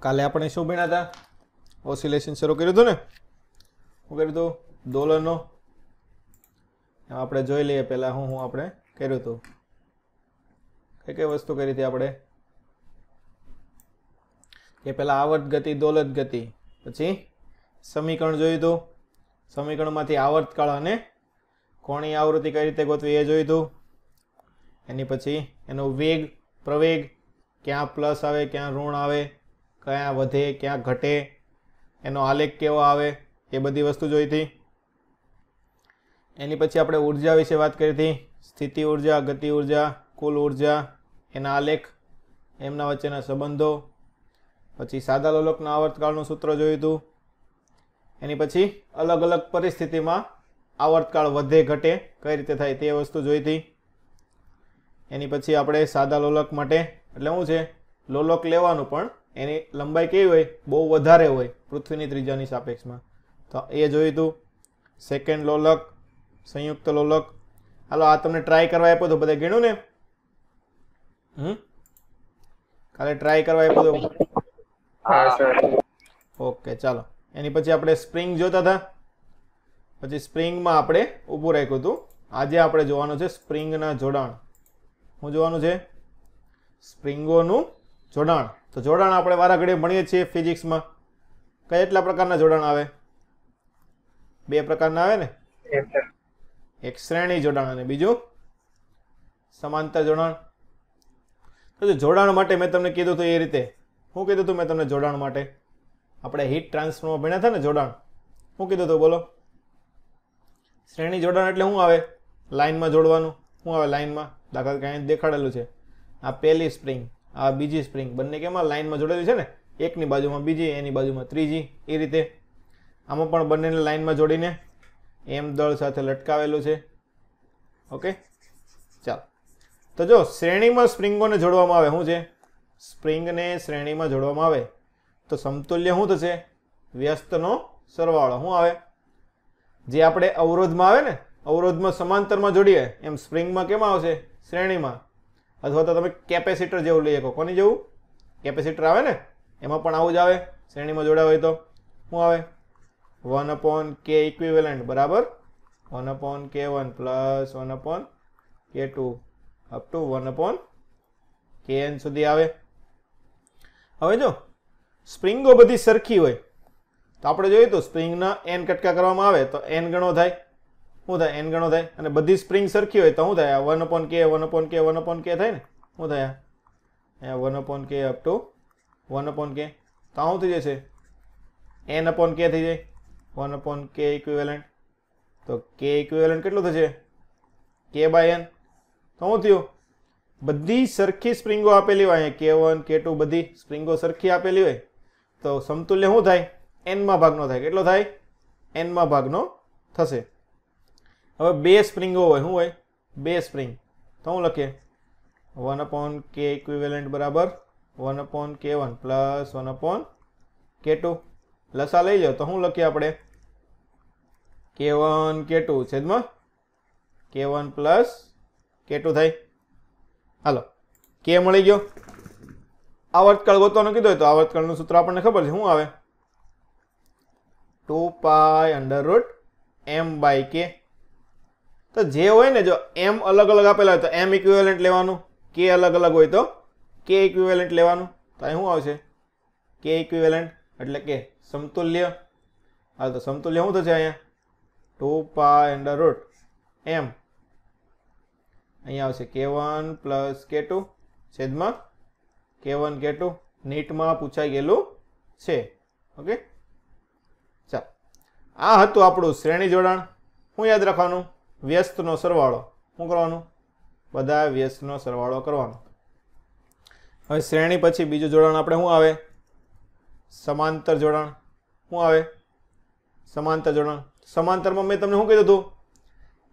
કાલે આપણે શું ભણ્યા હતા? ઓસિલેશન શરૂ કર્યું હતું ને? શું કર્યું હતું? દોલનો. આપણે જોઈ લઈએ પહેલા હું આપણે કર્યું હતું. કઈ કઈ વસ્તુ કરી હતી આપણે? કે પહેલા આવર્ત ગતિ, દોલત ગતિ, પછી સમીકરણ જોયું હતું. સમીકરણમાંથી આવર્તકાળ અને કોણીય આવૃત્તિ કઈ રીતે ગોતવી એ જોયું હતું. એની પછી એનો વેગ, પ્રવેગ, ક્યાં પ્લસ આવે, ક્યાં ઋણ આવે, ક્યાં વધે, ક્યાં ઘટે, એનો આલેખ કેવો આવે, એ બધી વસ્તુ જોઈ હતી. એની પછી આપણે ઉર્જા વિશે વાત કરી હતી. સ્થિતિ ઉર્જા, ગતિ ઉર્જા, કુલ ઉર્જા, એના આલેખ, એમના વચ્ચેના સંબંધો. પછી સાદા લોલકના આવર્તકાળનું સૂત્ર જોયું હતું. એની પછી અલગ અલગ પરિસ્થિતિમાં આવર્તકાળ વધે ઘટે કઈ રીતે થાય તે વસ્તુ જોઈ હતી. એની પછી આપણે સાદા લોલક માટે એટલે શું છે, લોલક લેવાનું પણ એની લંબાઈ કેવી હોય, બહુ વધારે હોય પૃથ્વીની ત્રિજ્યાની સાપેક્ષમાં, તો એ જોયું હતું. સેકન્ડ લોલક, સંયુક્ત લોલક. હાલો આ તમને ટ્રાય કરવા આપ્યો તો બધા ગણ્યું ને? કાલે ટ્રાય કરવા આપ્યો તો? ઓકે ચાલો. એની પછી આપણે સ્પ્રિંગ જોતા હતા. પછી સ્પ્રિંગમાં આપણે ઊભું રાખ્યું હતું. આજે આપણે જોવાનું છે સ્પ્રિંગના જોડાણ. શું જોવાનું છે? સ્પ્રિંગોનું જોડાણ. તો જોડાણ આપણે વારા ઘડીએ ભણીએ છીએ ફિઝિક્સમાં. કેટલા પ્રકારના જોડાણ આવે? બે પ્રકારના આવે ને? એક શ્રેણી જોડાણ અને બીજું સમાંતર જોડાણ. તો જોડાણ માટે મેં તમને કીધું હતું એ રીતે. શું કીધું હતું મેં તમને જોડાણ માટે? આપણે હીટ ટ્રાન્સફરમાં ભણ્યા હતા ને જોડાણ. શું કીધું હતું બોલો? શ્રેણી જોડાણ એટલે શું આવે? લાઇનમાં જોડવાનું. શું આવે લાઇનમાં? દાખલા તરીકે અહીં દેખાડેલું છે. આ પહેલી સ્પ્રિંગ, આ બીજી સ્પ્રિંગ, બંને કેમાં લાઇનમાં જોડેલી છે ને? એકની બાજુમાં બીજી, એની બાજુમાં ત્રીજી, એ રીતે. આમાં પણ બંનેને લાઇનમાં જોડીને એમ દળ સાથે લટકાવેલું છે. ઓકે ચાલો. તો જો શ્રેણીમાં સ્પ્રિંગોને જોડવામાં આવે, શું છે? સ્પ્રિંગને શ્રેણીમાં જોડવામાં આવે તો સમતુલ્ય શું થશે? વ્યસ્તનો સરવાળો. શું આવે? જે આપણે અવરોધમાં આવે ને, અવરોધમાં સમાંતરમાં જોડીએ એમ સ્પ્રિંગમાં કેમાં આવશે? શ્રેણીમાં. અથવા તો તમે કેપેસિટર જેવું લઈ શકો. કોની જેવું? કેપેસિટર આવે ને, એમાં પણ આવું જ આવે. શ્રેણીમાં જોડાય હોય તો શું આવે? 1/k ઇક્વિવેલન્ટ બરાબર 1/k1 plus 1/k2 up to 1/kn સુધી આવે. હવે જો સ્પ્રિંગો બધી સરખી હોય તો આપણે જોયું તો સ્પ્રિંગના n કટકા કરવામાં આવે તો n ગણો થાય. શું થાય? n ગણો થાય. અને બધી સ્પ્રિંગ સરખી હોય તો શું થાય? 1/k 1/k 1/k થાય ને? શું થાય? 1/k up to 1/k. તો શું થઈ જશે? n/k થઈ જાય. 1/k equivalent. તો k ઇક્વિવેલન્ટ કેટલું થશે? k/n. તો શું થયું? બધી સરખી સ્પ્રિંગો આપેલી હોય, k1 k2 બધી સ્પ્રિંગો સરખી આપેલી હોય તો સમતુલ્ય શું થાય? n માં ભાગનો થાય. કેટલો થાય? n માં ભાગનો થશે. હવે બે સ્પ્રિંગો હોય, શું હોય? બે સ્પ્રિંગ. તો હું લખીએ 1/k ઇક્વિવેલન્ટ બરાબર 1/k1 પ્લસ 1/k2. લસા લઈ લો તો શું લખીએ આપણે? k1 k2 છેદમાં k1 પ્લસ k2 થાય. હાલો k મળી ગયો. આવર્તકાળ ગોતવાનું કીધું હોય તો આવર્તકાળનું સૂત્ર આપણને ખબર છે. શું આવે? 2π√m/k. તો જે હોય ને, જો m અલગ અલગ આપેલા હોય તો m ઇક્વિવેલન્ટ લેવાનું, k અલગ અલગ હોય તો k ઇક્વિવેલન્ટ લેવાનું. તો અહીં શું આવશે? k ઇક્વિવેલન્ટ એટલે કે સમતુલ્ય. હાલ તો સમતુલ્ય શું થશે અહીંયા? 2π√m. અહીંયા આવશે k1 પ્લસ k2 છેદમાં k1 k2. નીટમાં પૂછાઈ ગયેલું છે. ઓકે ચાલો. આ હતું આપણું શ્રેણી જોડાણ. શું યાદ રાખવાનું? વ્યસ્તનો સરવાળો. શું કરવાનું? બધા વ્યસ્તનો સરવાળો કરવાનો. હવે શ્રેણી પછી બીજું જોડાણ આપણે શું આવે? સમાંતર જોડાણ. શું આવે? સમાંતર જોડાણ. સમાંતરમાં મેં તમને શું કીધું હતું?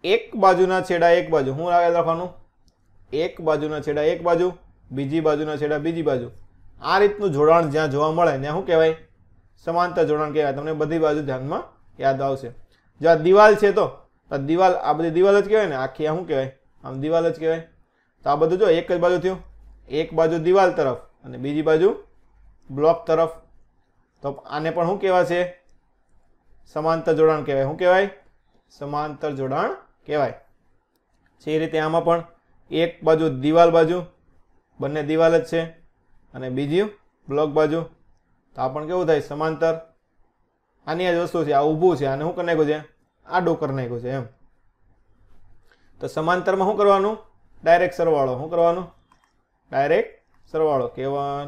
એક બાજુના છેડા એક બાજુ. શું યાદ રાખવાનું? એક બાજુના છેડા એક બાજુ, બીજી બાજુના છેડા બીજી બાજુ. આ રીતનું જોડાણ જ્યાં જોવા મળે ત્યાં શું કહેવાય? સમાંતર જોડાણ કહેવાય. તમને બધી બાજુ ધ્યાનમાં યાદ આવશે. જો આ દિવાલ છે તો દિવાલ, આ બધી દિવાલ જ કહેવાય ને, આખી આ શું કહેવાય? આમ દિવાલ જ કહેવાય. તો આ બધું જો એક જ બાજુ થયું. એક બાજુ દિવાલ તરફ અને બીજી બાજુ બ્લોક તરફ, તો આને પણ શું કહેવાશે? સમાંતર જોડાણ કહેવાય. શું કહેવાય? સમાંતર જોડાણ કહેવાય. એ રીતે આમાં પણ એક બાજુ દિવાલ બાજુ, બંને દિવાલ જ છે, અને બીજી બ્લોક બાજુ, તો આ પણ કેવું થાય? સમાંતર. આની આ જ વસ્તુ છે, આ ઊભું છે, આને શું કરી નાખ્યું છે? આડું કરી નાખ્યું છે એમ. તો સમાંતરમાં શું કરવાનું? ડાયરેક્ટ સરવાળો. શું કરવાનું? ડાયરેક્ટ સરવાળો. k1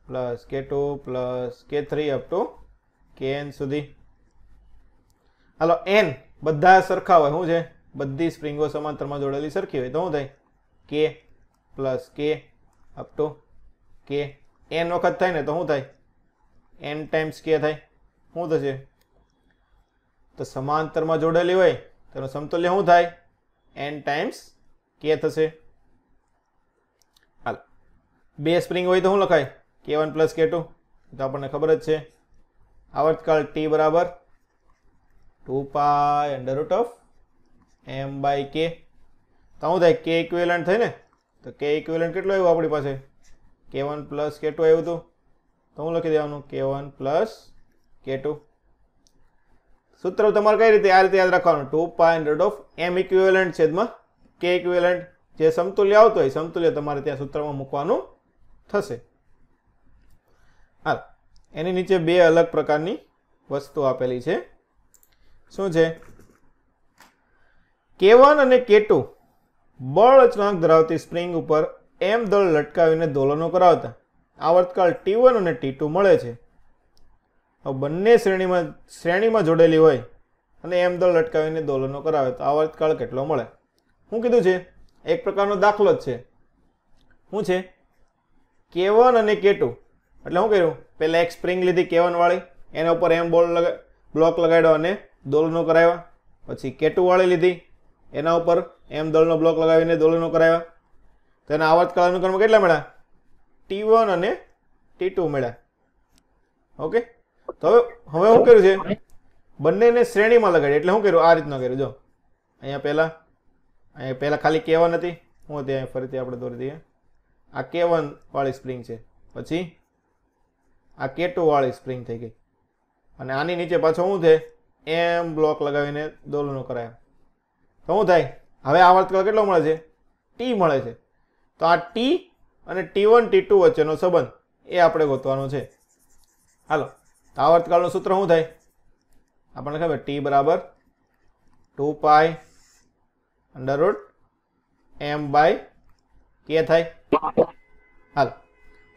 plus k2 plus k3 up to kn સુધી. હાલો, n બધા સરખા હોય. શું છે? બધી સ્પ્રિંગો સમાંતરમાં જોડેલી સરખી હોય તો શું થાય? k plus k up to k. n વખત થાય ને તો શું થાય? n ટાઈમ્સ k થાય. શું થશે? તો સમાંતરમાં જોડેલી હોય તેનું સમતુલ્ય શું થાય? n ટાઈમ્સ k થશે. હાલ, બે સ્પ્રિંગ હોય તો શું લખાય? k1 પ્લસ k2, તો આપણને ખબર જ છે. આવર્તકાળ t બરાબર 2 pi √ m by k. તો શું થાય? k ઇક્વિવેલન્ટ થાય ને, તો k ઇક્વિવેલન્ટ કેટલું આવ્યું આપણી પાસે? k1 પ્લસ k2 આવ્યું હતું, તો હું લખી દેવાનું k1 પ્લસ k2. સૂત્ર તમારે કઈ રીતે? આ રીતે યાદ રાખવાનું, 2 pi √ m ઇક્વિવેલન્ટ છેદમાં k ઇક્વિવેલન્ટ. જે સમતુલ્ય આવતો હોય સમતુલ્ય તમારે ત્યાં સૂત્રમાં મૂકવાનું થશે. હાલ, એની નીચે બે અલગ પ્રકારની વસ્તુ આપેલી છે. શું છે? k1 અને k2 બળ અચળાંક ધરાવતી સ્પ્રિંગ ઉપર m દળ લટકાવીને દોલનો કરાવતા આવર્તકાળ t1 અને t2 મળે છે. બંને શ્રેણીમાં જોડેલી હોય અને m દળ લટકાવીને દોલનો કરાવે તો આવર્તકાળ કેટલો મળે? શું કીધું છે? એક પ્રકારનો દાખલો જ છે. શું છે? k1 અને k2 એટલે શું કર્યું? પહેલા એક સ્પ્રિંગ લીધી k1 વાળી, એના ઉપર m બ્લોક લગાડ્યો અને દોલનો કરાવ્યા. પછી k2 વાળી લીધી, એના ઉપર m દળનો બ્લોક લગાવીને દોલનો કરાવ્યા. તો એના આવર્તકાળ અનુક્રમ કેટલા મળ્યા? t1 અને t2 મળ્યા. ઓકે, તો હવે શું કર્યું છે? બંનેને શ્રેણીમાં લગાડી. એટલે શું કર્યું? આ રીતના કર્યું. જો અહીંયા પહેલા ખાલી k1 હતી. શું હતી? અહીંયા ફરીથી આપણે દોરી દઈએ. આ k1 વાળી સ્પ્રિંગ છે, પછી આ k2 વાળી સ્પ્રિંગ થઈ ગઈ, અને આની નીચે પાછો શું છે? m બ્લોક લગાવીને દોલનો કરાય. તો શું થાય? હવે આવર્તકાળ કેટલો મળે છે? t મળે છે. તો આ t અને t1 t2 વચ્ચેનો સંબંધ એ આપણે ગોતવાનો છે. હાલો, તો આવર્તકાળનું સૂત્ર શું થાય? આપણને ખબર, t બરાબર 2 pi √ m by k થાય. હાલ,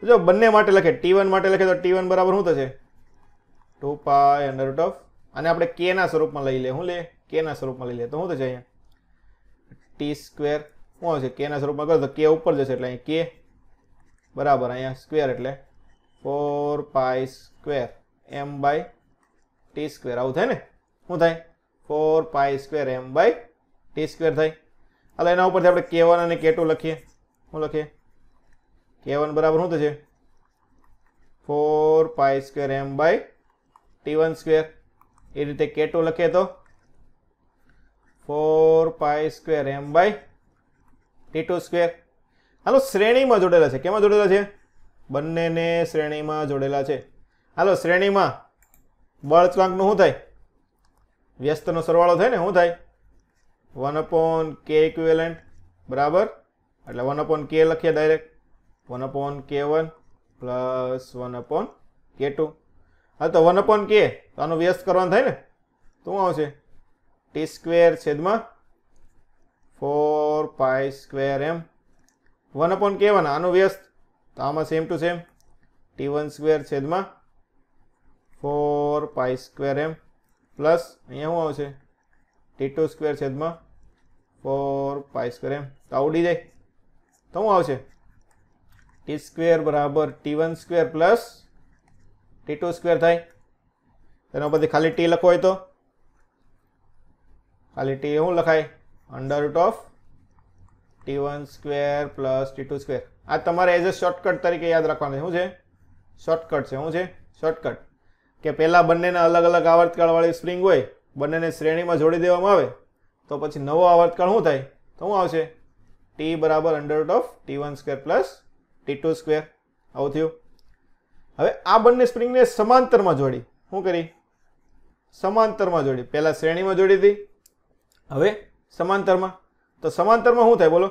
જો બંને માટે લખે, t1 માટે લખે તો t1 બરાબર શું થશે? 2 pi √ અને આપણે k ના સ્વરૂપમાં લઈ લે. શું લે? k ના સ્વરૂપમાં લઈ લે તો શું થશે? અહીંયા t સ્ક્વેર. શું આવશે? k ના સ્વરૂપમાં કરો તો k ઉપર જશે, એટલે અહીં k બરાબર અહીંયા સ્ક્વેર એટલે 4 pi square m by t square. આવું થાય ને? શું થાય? 4 pi square m by t square થાય. હાલ, એના ઉપરથી આપણે k1 અને k2 લખીએ. શું લખીએ? k1 બરાબર શું થશે? 4 pi square m by t1 square. એ રીતે k2 લખીએ તો 4 pi square m by t2 square. હાલો, શ્રેણીમાં જોડેલા છે. કેમાં જોડેલા છે? બંનેને શ્રેણીમાં જોડેલા છે. હાલો, શ્રેણીમાં બળ અચળાંકનું શું થાય? વ્યસ્તનો સરવાળો થાય ને. શું થાય? 1/k ઇક્વિવેલન્ટ બરાબર, એટલે 1/k લખીએ ડાયરેક્ટ. 1/k1 plus 1/k2. હા, તો 1/k તો આનું વ્યસ્ત કરવાનું થાય ને, તો શું આવશે? t સ્ક્વેર છેદમાં 4 pi સ્ક્વેર m. 1/k1 આનું વ્યસ્ત, તો આમાં same to same t1 square છેદમાં 4 pi સ્ક્વેર m પ્લસ અહીંયા શું આવશે? t2 સ્ક્વેર છેદમાં 4 pi સ્ક્વેર m. તો આવડી જાય તો શું આવશે? t સ્ક્વેર બરાબર t1 square plus t2 square થાય. તેના પરથી ખાલી t લખવો હોય તો ખાલી t શું લખાય? √ t1 square plus t2 square. આ તમારે એઝ અ શોર્ટકટ તરીકે યાદ રાખવાનું. શું છે? શોર્ટકટ છે. શું છે? શોર્ટકટ. કે પહેલા બંનેના અલગ અલગ આવર્તકાળ વાળી સ્પ્રિંગ હોય, બંનેને શ્રેણીમાં જોડી દેવામાં આવે તો પછી નવો આવર્તકાળ શું થાય? તો શું આવશે? t બરાબર √ t1 square plus t2 square. આવું થયું. હવે આ બંને સ્પ્રિંગને સમાંતરમાં જોડી, શું કરી? સમાંતરમાં જોડી. પહેલા શ્રેણીમાં જોડી હતી, હવે સમાંતરમાં. તો સમાંતરમાં શું થાય બોલો?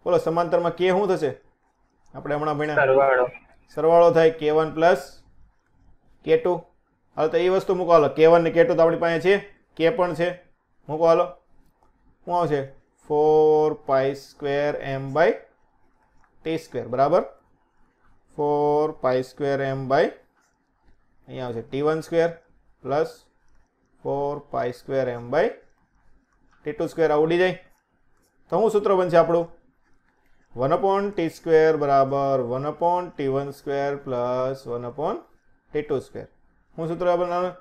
બોલો સમાંતરમાં કે શું થશે? આપણે હમણાં ભણ્યા સરવાળો થાય k1 પ્લસ k2. હાલો તો એ વસ્તુ મૂકો. હાલો k1 ને k2 તો આપણી પાસે છે, k પણ છે, મૂકો. હાલો શું આવશે? 4 pi square m by t square બરાબર 4 પાઈ સ્ક્વેર m બાય અહીંયા આવશે t1 square plus 4 pi square m by t2 square. આ ઉડી જાય તો શું સૂત્ર બનશે આપણું? 1/t સ્ક્વેર બરાબર 1/t1 square plus 1/t2 square. શું સૂત્ર બનાવવાનું?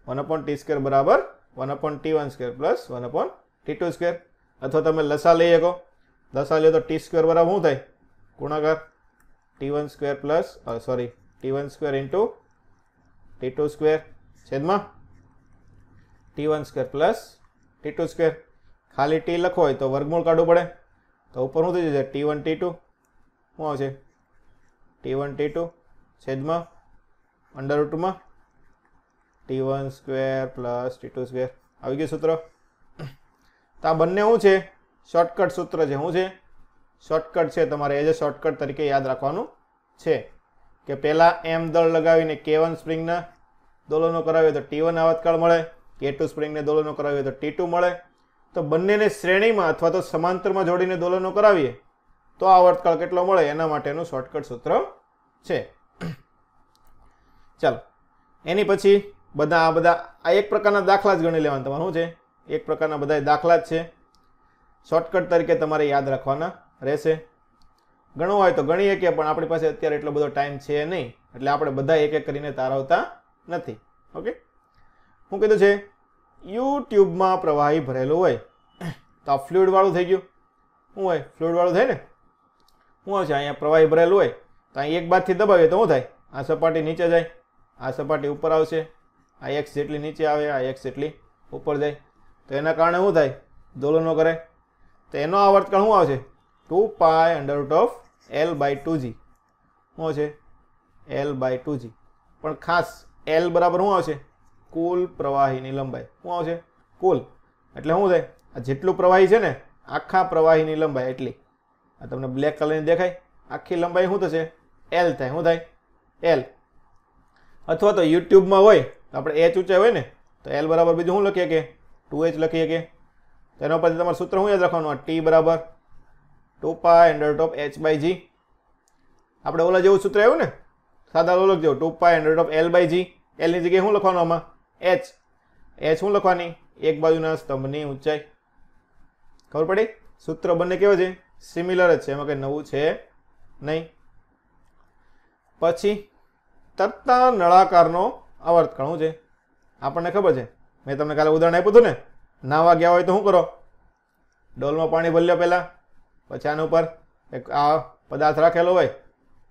1/t સ્ક્વેર બરાબર 1/t1 square plus 1/t2 square. અથવા તમે લસા લઈ શકો. લસા લો તો t સ્ક્વેર બરાબર શું થાય? ગુણાકાર t1 square plus sorry t1 square into t2 square છેદમાં t1 square plus t2 square. ખાલી t લખો હોય તો વર્ગમૂળ કાઢવું પડે. તો ઉપર શું થઈ જશે? t1 t2 શું આવશે? t1 t2 છેદમાં અંડર રૂટમાં t1 square plus t2 square. આવી ગયું સૂત્ર. તો આ બંને શું છે? શોર્ટકટ સૂત્ર છે. શું છે? શોર્ટકટ છે. તમારે એઝ અ શોર્ટકટ તરીકે યાદ રાખવાનું છે કે પહેલાં m દળ લગાવીને k1 સ્પ્રિંગના દોલનો કરાવીએ તો t1 આવર્તકાળ મળે, k2 સ્પ્રિંગને દોલનો કરાવીએ તો t2 મળે. તો બંનેને શ્રેણીમાં અથવા તો સમાંતરમાં જોડીને દોલનો કરાવીએ તો આવર્તકાળ કેટલો મળે એના માટેનું શોર્ટકટ સૂત્ર છે. ચાલો એની પછી આ એક પ્રકારના દાખલા જ ગણી લેવાના. તમારે શું છે? એક પ્રકારના બધા દાખલા જ છે. શોર્ટકટ તરીકે તમારે યાદ રાખવાના રહેશે. ગણવું હોય તો ગણીએ કે પણ આપણી પાસે અત્યારે એટલો બધો ટાઈમ છે નહીં, એટલે આપણે બધા એક એક કરીને તારવતા નથી. ઓકે, શું કીધું છે? યુટ્યુબમાં પ્રવાહી ભરેલું હોય તો આ ફ્લુઇડ વાળું થઈ ગયું. શું હોય? ફ્લુઇડ વાળું થાય ને. શું આવશે? અહીંયા પ્રવાહી ભરેલું હોય તો અહીં એક બાજુથી દબાવીએ તો શું થાય? આ સપાટી નીચે જાય, આ સપાટી ઉપર આવશે, આ x જેટલી નીચે આવે, આ x જેટલી ઉપર જાય. તો એના કારણે શું થાય? દોલનો કરે. તો એનો આવર્તકાળ શું આવશે? 2 pi under root of l by 2g. શું છે? l by 2g. પણ ખાસ l બરાબર શું આવશે? કુલ પ્રવાહીની લંબાઈ. શું આવશે? કુલ એટલે શું થાય? આ જેટલું પ્રવાહી છે ને આખા પ્રવાહીની લંબાઈ એટલી. આ તમને બ્લેક કલરની દેખાય? આખી લંબાઈ શું થશે? l થાય. શું થાય? l. અથવા તો યુટ્યુબમાં હોય તો આપણે h ઊંચાઈ હોય ને તો l બરાબર બીજું શું લખીએ કે 2h લખીએ કે. તો એના પરથી તમારે સૂત્ર શું યાદ રાખવાનું? t બરાબર 2 pi under root of h by g. આપણે ઓલા જેવું સૂત્ર આવ્યું ને, સાદા ઓલગ જેવું 2 pi under root of l by g. l ની જગ્યાએ શું લખવાનું? આમાં h. h શું લખવાની? એક બાજુના સ્તંભની ઊંચાઈ. ખબર પડી? સૂત્ર બંને કેવો છે? સિમિલર જ છે, એમાં કંઈ નવું છે નહીં. પછી તરતા નળાકારનો આવર્તકાળ શું છે? આપણને ખબર છે. મેં તમને કાલે ઉદાહરણ આપ્યું હતું ને. નાવા ગયા હોય તો શું કરો? ડોલમાં પાણી ભરી લો પહેલાં, પછી આના ઉપર એક આ પદાર્થ રાખેલો હોય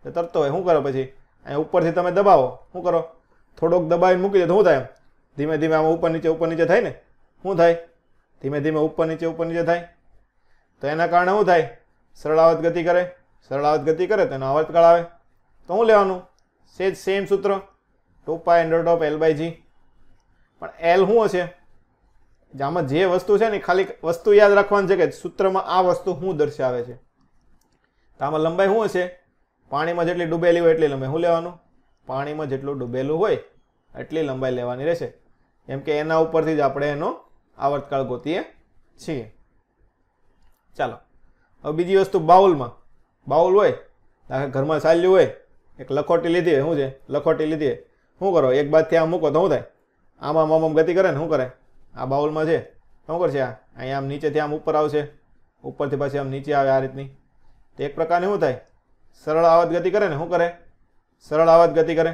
તો તરતો હોય. શું કરો? પછી અહીં ઉપરથી તમે દબાવો. શું કરો? થોડોક દબાવીને મૂકી દે તો શું થાય? ધીમે ધીમે આમાં ઉપર નીચે થાય ને. શું થાય? ધીમે ધીમે ઉપર નીચે થાય. તો એના કારણે શું થાય? સરળાવત ગતિ કરે. સરળાવત ગતિ કરે તો એનો આવર્તકાળ આવે. તો શું લેવાનું? સેમ સૂત્ર 2 pi under root of l by g. પણ l શું હશે? આમાં જે વસ્તુ છે ને ખાલી વસ્તુ યાદ રાખવાની છે કે સૂત્રમાં આ વસ્તુ શું દર્શાવે છે. તો આમાં લંબાઈ શું હશે? પાણીમાં જેટલી ડૂબેલી હોય એટલી લંબાઈ. શું લેવાનું? પાણીમાં જેટલું ડૂબેલું હોય એટલી લંબાઈ લેવાની રહેશે. કેમ કે એના ઉપરથી જ આપણે એનો આવર્તકાળ ગોતીએ છીએ. ચાલો હવે બીજી વસ્તુ, બાઉલમાં. બાઉલ હોય ઘરમાં ચાલ્યું હોય, એક લખોટી લીધી હોય. શું છે? લખોટી લીધી હોય. શું કરો? એક બાજુથી આમ મૂકો તો શું થાય? આમ ગતિ કરે ને. શું કરે? આ બાઉલમાં છે શું કરશે? અહીંયા આમ નીચેથી આમ ઉપર આવશે, ઉપરથી પાછી આમ નીચે આવે આ રીતની. તો એક પ્રકારની શું થાય? સરળ આવર્ત ગતિ કરે ને. શું કરે? સરળ આવર્ત ગતિ કરે.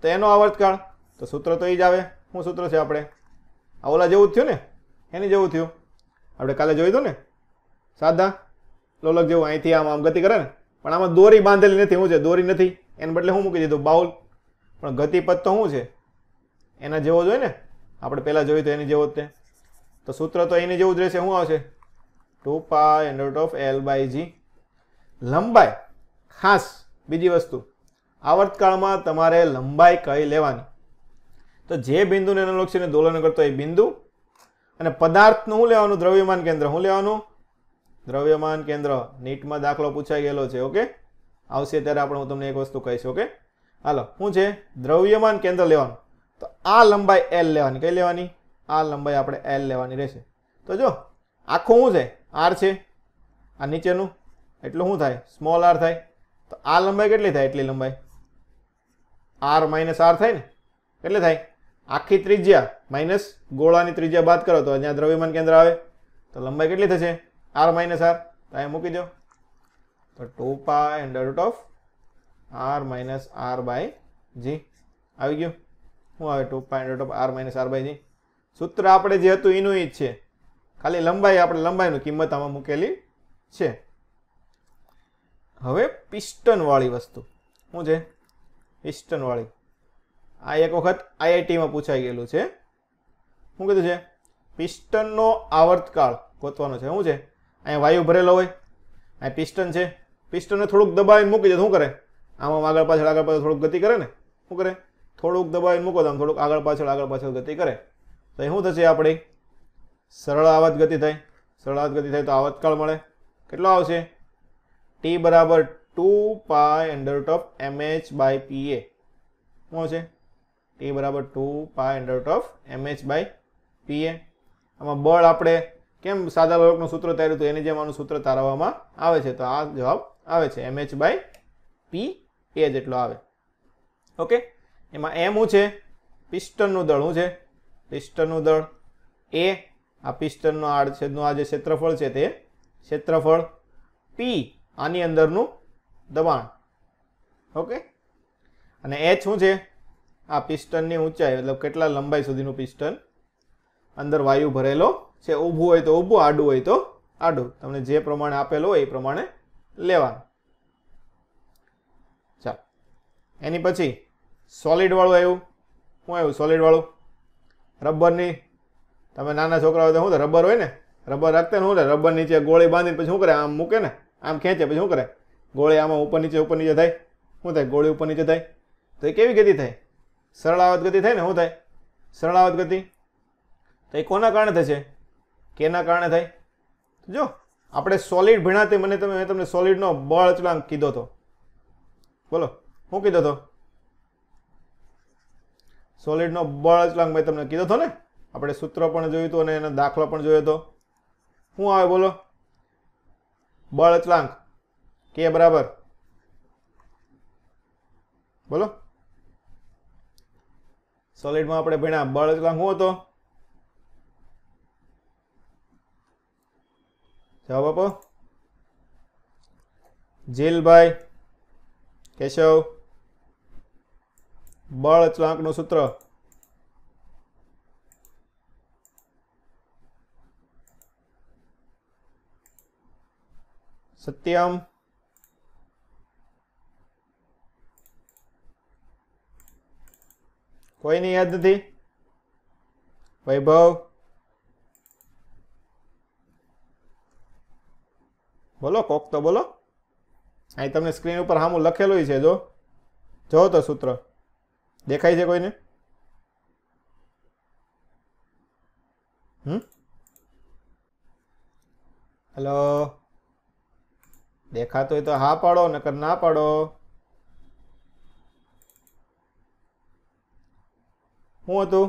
તો એનો આવર્તકાળ તો સૂત્ર તો એ જ આવે. શું સૂત્ર છે આપણે? આ ઓલા જેવું જ થયું ને, એની જેવું થયું. આપણે કાલે જોયું હતું ને, સાદા લોલક જેવું. અહીંથી આમ ગતિ કરે ને, પણ આમાં દોરી બાંધેલી નથી. શું છે? દોરી નથી. એને બદલે શું મૂકી દીધું? બાઉલ. પણ ગતિપથ તો શું છે? એના જેવો જ હોય ને. આપણે પહેલાં જોયું તો એની જેવો જ તે. તો સૂત્ર તો એની જેવું જ રહેશે. શું આવશે? 2 pi under root of l by g. લંબાઈ ખાસ બીજી વસ્તુ, આવર્તકાળમાં તમારે લંબાઈ કઈ લેવાની, તો જે બિંદુને અનુલક્ષીને દોલન કરતો એ બિંદુ, અને પદાર્થનું શું લેવાનું, દ્રવ્યમાન કેન્દ્ર. શું લેવાનું, દ્રવ્યમાન કેન્દ્ર. નીટમાં દાખલો પૂછાઈ ગયેલો છે. ઓકે, આવશે ત્યારે આપણે હું તમને એક વસ્તુ કહીશ. ઓકે, હાલો, શું છે, દ્રવ્યમાન કેન્દ્ર લેવાનું. તો આ લંબાઈ L લેવાની. કઈ લેવાની, આ લંબાઈ આપણે L લેવાની રહેશે. તો જો આખું શું છે, R છે, આ નીચેનું એટલું શું થાય, સ્મોલ r થાય. તો આ લંબાઈ કેટલી થાય, એટલી લંબાઈ r માઇનસ r થાય ને. કેટલી થાય, આખી ત્રિજ્યા માઇનસ ગોળાની ત્રિજ્યા બાદ કરો તો અહીંયા દ્રવ્યમાન કેન્દ્ર આવે. તો લંબાઈ કેટલી થશે, r માઇનસ r. તો અહીંયા મૂકી દો. તો 2 pi under root of r minus r by g આવી ગયું. શું આવે, 2 pi under root of r minus r by g. સૂત્ર આપણે જે હતું એનું જ છે, ખાલી લંબાઈ આપણે લંબાઈની કિંમત આમાં મૂકેલી છે. હવે પિસ્ટન વાળી વસ્તુ શું છે, પિસ્ટન વાળી. આ એક વખત આઈઆઈટીમાં પૂછાઈ ગયેલું છે. શું કીધું છે, પિસ્ટનનો આવર્તકાળ ગોતવાનો છે. શું છે, અહીંયા વાયુ ભરેલો હોય, અહીં પિસ્ટન છે, પિસ્ટનને થોડુંક દબાવીને મૂકી દે. શું કરે, આમાં આગળ પાછળ થોડુંક ગતિ કરે ને. શું કરે, થોડુંક દબાવીને મૂકો તો આમ થોડુંક આગળ પાછળ ગતિ કરે. તો શું થશે, આપણી સરળ આવર્ત ગતિ થાય. સરળ આવર્ત ગતિ થાય તો આવર્તકાળ મળે. કેટલો આવશે, t બરાબર 2 pi under root of mh by pa. શું છે, t બરાબર 2 pi under root of mh by pa. આમાં બળ આપણે કેમ સાદા લોલકનું સૂત્ર તાર્યું હતું એની જેમ આનું સૂત્ર તારવવામાં આવે છે. તો આ જવાબ આવે છે mh બાય pa જેટલો આવે. ઓકે, એમાં m શું છે, પિસ્ટનનું દળ. શું છે, પિસ્ટનનું દળ. a આ પિસ્ટનનો આડછેદનું આ જે ક્ષેત્રફળ છે તે ક્ષેત્રફળ. p આની અંદરનું દબાણ. ઓકે, અને h શું છે, આ પિસ્ટનની ઊંચાઈ, મતલબ કેટલા લંબાઈ સુધીનું પિસ્ટન અંદર વાયુ ભરેલો છે. ઊભું હોય તો ઊભું, આડું હોય તો આડું. તમને જે પ્રમાણે આપેલું હોય એ પ્રમાણે લેવાનું. ચાલો, એની પછી સોલિડ વાળું આવ્યું. શું આવ્યું, સોલિડ વાળું. રબરની, તમે નાના છોકરા હોય તો શું રબર હોય ને, રબર રાખતા ને, શું કરે, રબર નીચે ગોળી બાંધીને પછી શું કરે, આમ મૂકે ને, આમ ખેંચે, પછી શું કરે, ગોળી આમાં ઉપર નીચે થાય. શું થાય, ગોળી ઉપર નીચે થાય. તો એ કેવી ગતિ થાય, સરળ આવર્ત ગતિ થાય ને. શું થાય, સરળ આવર્ત ગતિ. તો એ કોના કારણે થશે, કેના કારણે થાય. જો આપણે સોલિડ ભણ્યા તે મેં તમને સોલિડનો બળ અચળાંક કીધો હતો. બોલો શું કીધો હતો, સોલિડનો બળ અચળાંક મેં તમને કીધો હતો ને. આપણે સૂત્ર પણ જોયું હતું અને એનો દાખલો પણ જોયો હતો. શું આવે બોલો, બળ અચળાંક કે બરાબર, બોલો. સોલિડમાં આપણે ભણ્યા બળ અચળાંક શું હતો, જવાબ આપો. જીલભાઈ, કેશવ, બળ અચળાંકનું સૂત્ર. સત્યમ, કોઈની યાદ નથી. વૈભવ, બોલો, કોક તો બોલો. અહીં તમને સ્ક્રીન ઉપર સામું લખેલું છે, જો તો સૂત્ર દેખાય છે કોઈને. હેલો, દેખાતો હોય તો હા પાડો, નકર ના પાડો. શું હતું,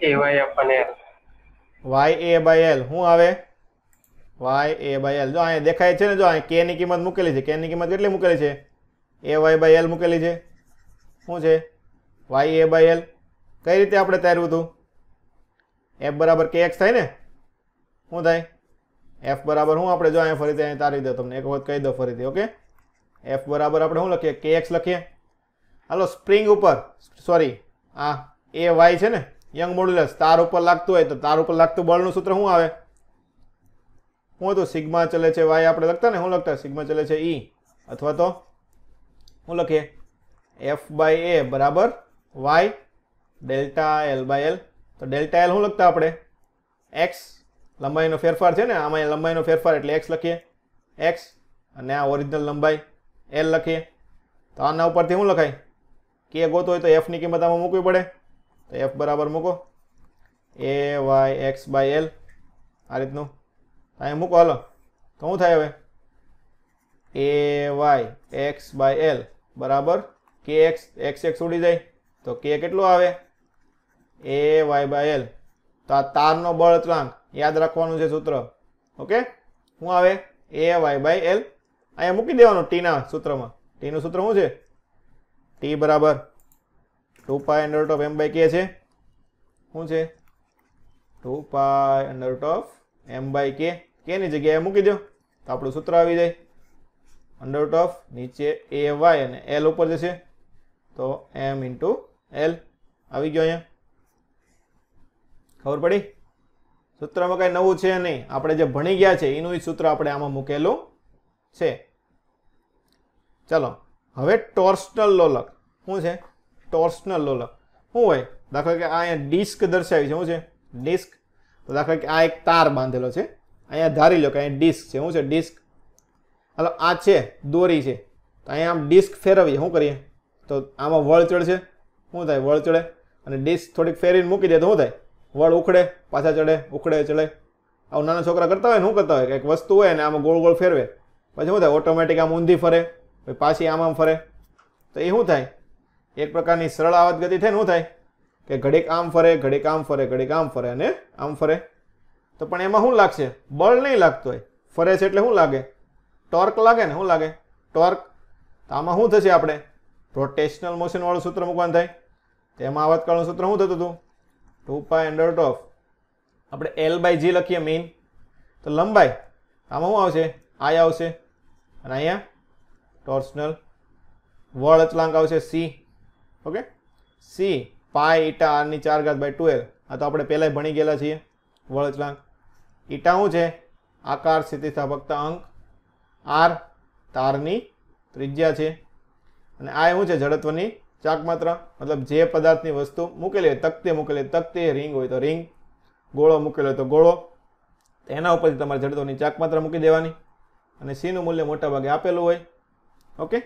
YA બાય L. શું આવે, YA બાય L. જો અહીંયા દેખાય છે ને, જો અહીં K ની કિંમત મૂકેલી છે. K ની કિંમત કેટલી મૂકેલી છે, AY બાય L મૂકેલી છે. શું છે, YA બાય L. કઈ રીતે આપણે તાર્યું હતું, F બરાબર KX થાય ને. શું થાય, F બરાબર શું, આપણે જો અહીંયા ફરીથી અહીં તારી દો, તમને એક વખત કહી દો ફરીથી. ઓકે, F બરાબર આપણે શું લખીએ, KX લખીએ. હાલો, સ્પ્રિંગ ઉપર, સોરી આ AY છે ને, યંગ મોડ્યુલસ, તાર ઉપર લાગતું હોય તો તાર ઉપર લાગતું બળનું સૂત્ર શું આવે, શું હતું, સિગ્મા ચલે છે Y. આપણે લખતા ને, શું લખતા, સિગ્મા ચલે છે E. અથવા તો શું લખીએ, F બાય A બરાબર Y delta L by L. તો ડેલ્ટા L શું લખતા આપણે, X લંબાઈનો ફેરફાર છે ને, આમાં લંબાઈનો ફેરફાર એટલે X લખીએ, X, અને આ ઓરિજિનલ લંબાઈ L લખીએ. તો આના ઉપરથી શું લખાય? કે ગોતો હોય તો એફ ની કિંમત આમાં મૂકવી પડે. તો એફ બરાબર મૂકો A Y X by L, આ રીતનું અહીંયા મૂકો. હાલો તો શું થાય હવે? A Y X by L બરાબર કે એક્સ, એક્સ એક્સ ઉડી જાય તો કે કેટલું આવે? A Y by L. તો આ તારનો બળ અચળાંક યાદ રાખવાનું છે સૂત્ર. ઓકે, શું આવે? A Y by L. અહીંયા મૂકી દેવાનું ટીના સૂત્રમાં. ટીનું સૂત્ર શું છે? ટી બરાબર 2 pi under root of M by K છે. શું છે? 2 pi under root of M by K. K ની જગ્યાએ મૂકી દો તો આપણું સૂત્ર આવી જાય. અંડર રૂટ ઓફ નીચે એ વાય અને એલ ઉપર જશે તો એમ ઇન્ટુ એલ આવી ગયો. અહીંયા ખબર પડી? સૂત્રમાં કઈ નવું છે નહીં, આપણે જે ભણી ગયા છે એનું જ સૂત્ર આપણે આમાં મૂકેલું છે. ચાલો હવે ટોર્સનલ લોલક શું છે? ટોર્સનલ લોલક શું હોય? દાખલા કે આ અહીંયા ડિસ્ક દર્શાવી છે. શું છે? ડિસ્ક. તો દાખલા કે આ એક તાર બાંધેલો છે, અહીંયા ધારી લો કે અહીંયા ડિસ્ક છે. શું છે? ડિસ્ક. હાલો આ છે દોરી છે, તો અહીંયા આમ ડિસ્ક ફેરવીએ. શું કરીએ? તો આમાં વળ ચડશે. શું થાય? વળ ચડે. અને ડિસ્ક થોડીક ફેરવીને મૂકી દે તો શું થાય? વળ ઉખડે, પાછા ચડે, ઉખડે, ચડે. આવું નાના છોકરા કરતા હોય ને, શું કરતા હોય? કંઈક વસ્તુ હોય ને આમાં ગોળ ગોળ ફેરવે, પછી શું થાય? ઓટોમેટિક આમ ઊંધી ફરે, પછી પાછી આમ ફરે. તો એ શું થાય? એક પ્રકારની સરળ આવત ગતિ થાય ને. શું થાય? કે ઘડીક આમ ફરે, ઘડીક આમ ફરે, ઘડીક આમ ફરે અને આમ ફરે. તો પણ એમાં શું લાગશે? બળ નહીં લાગતું હોય. ફરે છે એટલે શું લાગે? ટોર્ક લાગે ને. શું લાગે? ટોર્ક. તો આમાં શું થશે? આપણે રોટેશનલ મોશન વાળું સૂત્ર મૂકવાનું થાય. તો એમાં આવતકાળનું સૂત્ર શું થતું હતું? 2 પાઈ અંડર રૂટ ઓફ આપણે એલ બાય જી લખીએ મીન. તો લંબાઈ આમાં શું આવશે? આઈ આવશે. અને અહીંયા ટોર્સનલ વળ અચળાંક આવશે સી. ઓકે, સી પાઈ ઈટા આર ની 4 ઘાત બાય 12. આ તો આપણે પહેલાં ભણી ગયેલા છીએ. વળ અચળાંક. ઈટા શું છે? આકાર સ્થિતિસ્થાપકતા અંક. આર તારની ત્રિજ્યા છે. અને આ શું છે? જડત્વની ચાકમાત્રા. મતલબ જે પદાર્થની વસ્તુ મૂકેલી હોય, તકતે મૂકેલી હોય તકતે, રિંગ હોય તો રિંગ, ગોળો મૂકેલો હોય તો ગોળો, એના ઉપરથી તમારે જડત્વની ચાકમાત્રા મૂકી દેવાની. અને સીનું મૂલ્ય મોટા ભાગે આપેલું હોય. ઓકે,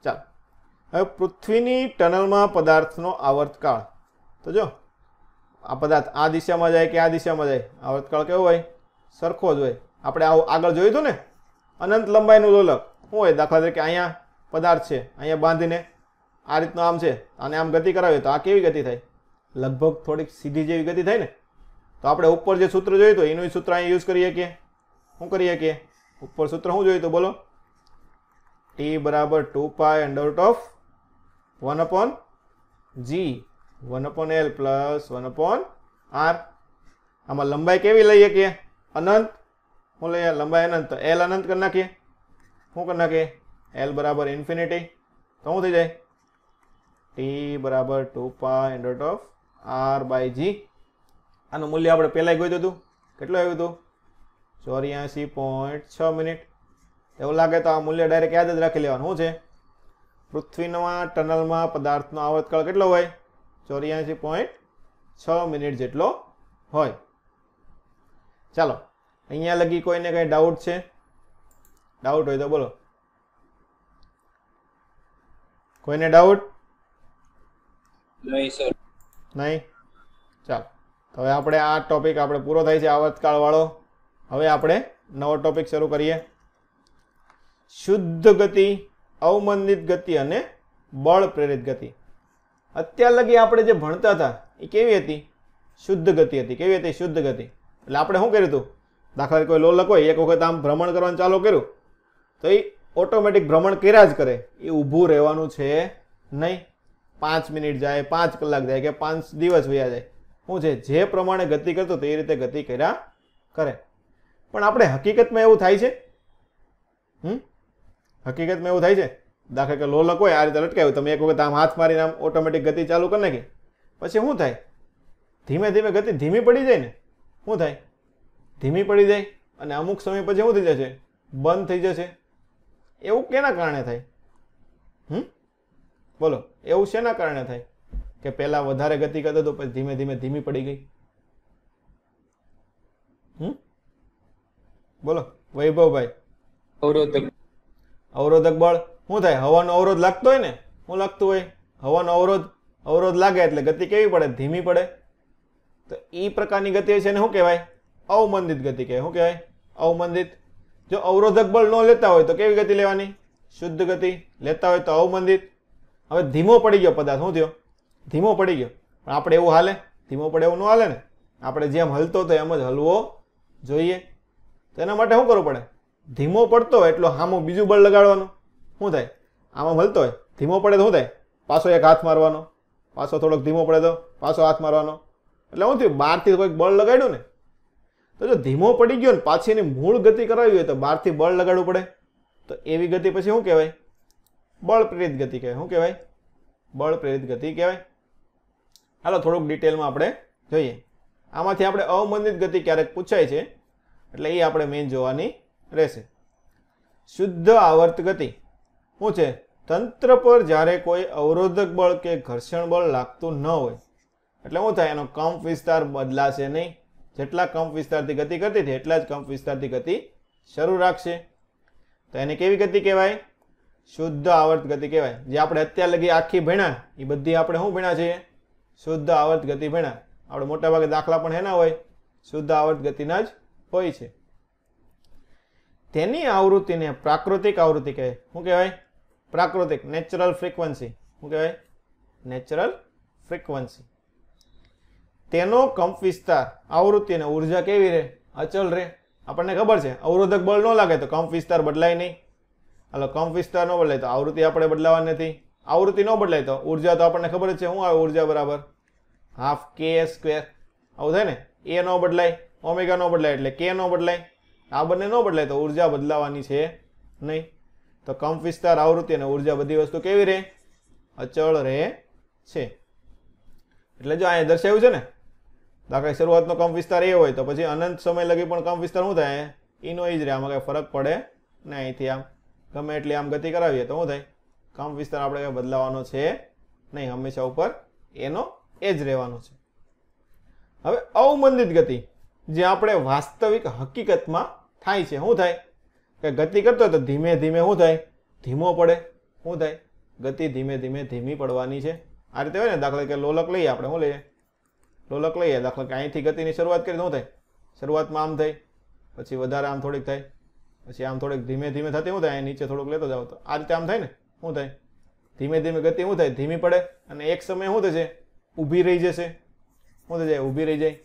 ચાલો હવે પૃથ્વીની ટનલમાં પદાર્થનો આવર્તકાળ. તો જો આ પદાર્થ આ દિશામાં જાય કે આ દિશામાં જાય, આવર્તકાળ કેવો હોય? સરખો જ હોય. આપણે આવું આગળ જોયું હતું ને, અનંત લંબાઈનું લોલક શું હોય? દાખલા તરીકે અહીંયા પદાર્થ છે, અહીંયા બાંધીને આ રીતનું આમ છે, અને આમ ગતિ કરાવીએ તો આ કેવી ગતિ થાય? લગભગ થોડીક સીધી જેવી ગતિ થાય ને. તો આપણે ઉપર જે સૂત્ર જોયું હતું એનું સૂત્ર અહીંયા યુઝ કરીએ કે શું કરીએ? કે ઉપર સૂત્ર શું જોયું હતું? બોલો. ટી બરાબર 2 pi under root of 1 upon G 1 upon L plus 1 upon R. આમાં લંબાઈ કેવી લઈએ? કે અનંત. શું લઈએ? લંબાઈ અનંત. તો એલ અનંત કરી નાખીએ. શું કરી નાખીએ? એલ બરાબર ઇન્ફિનિટી. તો શું થઈ જાય? ટી બરાબર 2 pi under root of R by G. આનું મૂલ્ય આપણે પહેલાં ગોત્યું હતું. કેટલું આવ્યું હતું? 84.6 મિનિટ. એવું લાગે તો આ મૂલ્ય ડાયરેક્ટ યાદ જ રાખી લેવાનું. શું છે? પૃથ્વીના ટનલમાં પદાર્થનો આવર્તકાળ કેટલો હોય? 84.6 મિનિટ જેટલો હોય. ચાલો અહીંયા લગી કોઈને કંઈ ડાઉટ છે? ડાઉટ હોય તો બોલો. કોઈને ડાઉટ? નહીં સર. નહીં? ચાલો તો હવે આપણે આ ટોપિક આપણે પૂરો થાય છે આવર્તકાળ વાળો. હવે આપણે નવો ટોપિક શરૂ કરીએ. શુદ્ધ ગતિ, અવમંદિત ગતિ અને બળ પ્રેરિત ગતિ. અત્યાર લગી આપણે જે ભણતા હતા એ કેવી હતી? શુદ્ધ ગતિ હતી. કેવી હતી? શુદ્ધ ગતિ. એટલે આપણે શું કર્યું હતું? દાખલા તરીકે કોઈ લોલક હોય, એક વખત આમ ભ્રમણ કરવાનું ચાલુ કર્યું તો એ ઓટોમેટિક ભ્રમણ કર્યા જ કરે. એ ઊભું રહેવાનું છે નહીં. 5 મિનિટ જાય, 5 કલાક જાય કે 5 દિવસ વયા જાય. શું છે? જે પ્રમાણે ગતિ કરતો તે રીતે ગતિ કર્યા કરે. પણ આપણે હકીકતમાં એવું થાય છે? હકીકતમાં એવું થાય છે? દાખલા કે લોલક હોય આ રીતે લટકાવ્યું, તમે એક વખત આમ હાથ મારીને આમ ઓટોમેટિક ગતિ ચાલુ કરી નાખી, પછી શું થાય? ધીમે ધીમે ગતિ ધીમી પડી જાય ને. શું થાય? ધીમી પડી જાય અને અમુક સમય પછી શું થઈ જશે? બંધ થઈ જશે. એવું કેના કારણે થાય? બોલો, એવું શેના કારણે થાય કે પહેલા વધારે ગતિ કરતો હતો પછી ધીમે ધીમે ધીમી પડી ગઈ? બોલો વૈભવભાઈ. અવરોધક. અવરોધક બળ. શું થાય? હવાનો અવરોધ લાગતો હોય ને, શું લાગતું હોય? હવાનો અવરોધ લાગે એટલે ગતિ કેવી પડે? ધીમી પડે. તો એ પ્રકારની ગતિ છે એને શું કહેવાય? અવમંદિત ગતિ કહેવાય. શું કહેવાય? અવમંદિત. જો અવરોધક બળ ન લેતા હોય તો કેવી ગતિ લેવાની? શુદ્ધ ગતિ. લેતા હોય તો અવમંદિત. હવે ધીમો પડી ગયો પદાર્થ, શું થયો? ધીમો પડી ગયો. પણ આપણે એવું હાલે? ધીમો પડે એવું ન હાલે ને. આપણે જેમ હલતો હતો એમ જ હલવો જોઈએ. તો એના માટે શું કરવું પડે? ધીમો પડતો હોય એટલો આમાં બીજું બળ લગાડવાનું. શું થાય? આમાં હલતો હોય, ધીમો પડે તો શું થાય? પાછો એક હાથ મારવાનો. પાછો થોડોક ધીમો પડે તો પાછો હાથ મારવાનો. એટલે શું થયું? બહારથી કોઈક બળ લગાડ્યું ને. તો જો ધીમો પડી ગયો ને પાછી એની મૂળ ગતિ કરાવી હોય તો બહારથી બળ લગાડવું પડે. તો એવી ગતિ પછી શું કહેવાય? બળ પ્રેરિત ગતિ કહેવાય. શું કહેવાય? બળ પ્રેરિત ગતિ કહેવાય. હાલો થોડુંક ડિટેલમાં આપણે જોઈએ. આમાંથી આપણે અવમંદિત ગતિ ક્યારેક પૂછાય છે એટલે એ આપણે મેઇન જોવાની રહેશે. શુદ્ધ આવર્ત ગતિ શું છે? તંત્ર પર જ્યારે કોઈ અવરોધક બળ કે ઘર્ષણ બળ લાગતું ન હોય એટલે શું થાય? એનો કંપ વિસ્તાર બદલાશે નહીં. જેટલા કંપ વિસ્તારથી ગતિ કરતી હતી એટલા જ કંપ વિસ્તારથી ગતિ શરૂ રાખશે. તો એને કેવી ગતિ કહેવાય? શુદ્ધ આવર્ત ગતિ કહેવાય. જે આપણે અત્યાર લગી આખી ભણ્યા એ બધી આપણે શું ભણ્યા છીએ? શુદ્ધ આવર્ત ગતિ ભણ્યા. આપણે મોટાભાગે દાખલા પણ એના હોય શુદ્ધ આવર્ત ગતિના જ હોય છે. તેની આવૃત્તિને પ્રાકૃતિક આવૃત્તિ કહે. શું કહેવાય? પ્રાકૃતિક. Natural frequency. શું કહેવાય? Natural frequency. તેનો કંપ વિસ્તાર, આવૃત્તિ અને ઉર્જા કેવી રહે? અચલ રહે. આપણને ખબર છે અવરોધક બળ ન લાગે તો કંપ વિસ્તાર બદલાય નહીં. હાલો કંપ વિસ્તાર ન બદલાય તો આવૃત્તિ આપણે બદલાવાની નથી. આવૃત્તિ ન બદલાય તો ઉર્જા તો આપણને ખબર જ છે. શું આવે? ઉર્જા બરાબર હાફ કે સ્ક્વેર. આવું થાય ને. એ ન બદલાય, ઓમેગા ન બદલાય એટલે કે ન બદલાય. આ બંને ન બદલાય તો ઉર્જા બદલાવાની છે નહીં. તો કંપ વિસ્તાર, આવૃત્તિ અને ઉર્જા બધી વસ્તુ કેવી રહે? અચળ રહે છે. એટલે જો અહીંયા દર્શાવ્યું છે ને, દાખલા શરૂઆતનો કંપ વિસ્તાર એ હોય તો પછી અનંત સમય લગી પણ કંપ વિસ્તાર શું થાય? એનો એ જ રહે. આમાં કઈ ફરક પડે ને. અહીંથી આમ ગમે એટલી આમ ગતિ કરાવીએ તો શું થાય? કંપ વિસ્તાર આપણે કઈ બદલાવાનો છે નહીં. હંમેશા ઉપર એનો એ જ રહેવાનો છે. હવે અવમંદિત ગતિ જે આપણે વાસ્તવિક હકીકતમાં થાય છે. શું થાય? કે ગતિ કરતો હોય તો ધીમે ધીમે શું થાય? ધીમો પડે. શું થાય? ગતિ ધીમે ધીમે ધીમી પડવાની છે. આ રીતે હોય ને. દાખલા કે લોલક લઈએ આપણે. શું લઈએ? લોલક લઈએ. દાખલા કે અહીંથી ગતિની શરૂઆત કરી તો શું થાય? શરૂઆતમાં આમ થઈ, પછી વધારે આમ થોડીક થાય, પછી આમ થોડીક ધીમે ધીમે થતી શું થાય? નીચે થોડુંક લેતો જાવ તો આ રીતે આમ થાય ને. શું થાય? ધીમે ધીમે ગતિ શું થાય? ધીમી પડે. અને એક સમય શું થશે? ઊભી રહી જશે. શું થઈ જાય? ઊભી રહી જાય.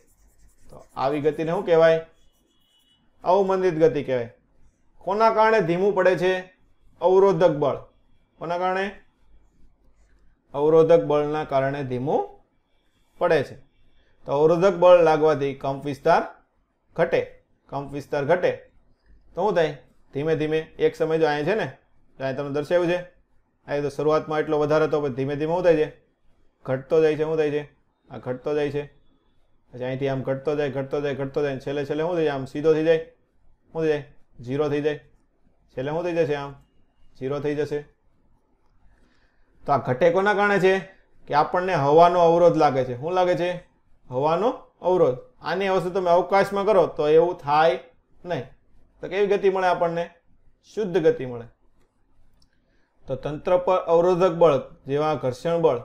તો આવી ગતિને શું કહેવાય? અવમંદિત ગતિ કહેવાય. કોના કારણે ધીમું પડે છે? અવરોધક બળ. કોના કારણે? અવરોધક બળના કારણે ધીમું પડે છે. તો અવરોધક બળ લાગવાથી કંપ વિસ્તાર ઘટે. કંપ વિસ્તાર ઘટે તો શું થાય? ધીમે ધીમે એક સમય જો અહીંયા છે ને, અહીંયા તમને દર્શાવ્યું છે. અહીં તો શરૂઆતમાં એટલો વધારે હતો, પછી ધીમે ધીમે શું થાય છે? ઘટતો જાય છે. શું થાય છે? આ ઘટતો જાય છે. પછી અહીંથી આમ ઘટતો જાય, ઘટતો જાય, ઘટતો જાય. છેલ્લે છેલ્લે શું થઈ જાય? આમ સીધો થઈ જાય. શું થઈ જાય? ઝીરો થઈ જાય. છેલ્લે શું થઈ જશે? આમ ઝીરો થઈ જશે. તો આ ઘટે કોના કારણે છે? કે આપણને હવાનો અવરોધ લાગે છે. શું લાગે છે? હવાનો અવરોધ. આની વસ્તુ તમે અવકાશમાં કરો તો એવું થાય નહીં. તો કેવી ગતિ મળે આપણને? શુદ્ધ ગતિ મળે. તો તંત્ર પર અવરોધક બળ જેવા ઘર્ષણ બળ,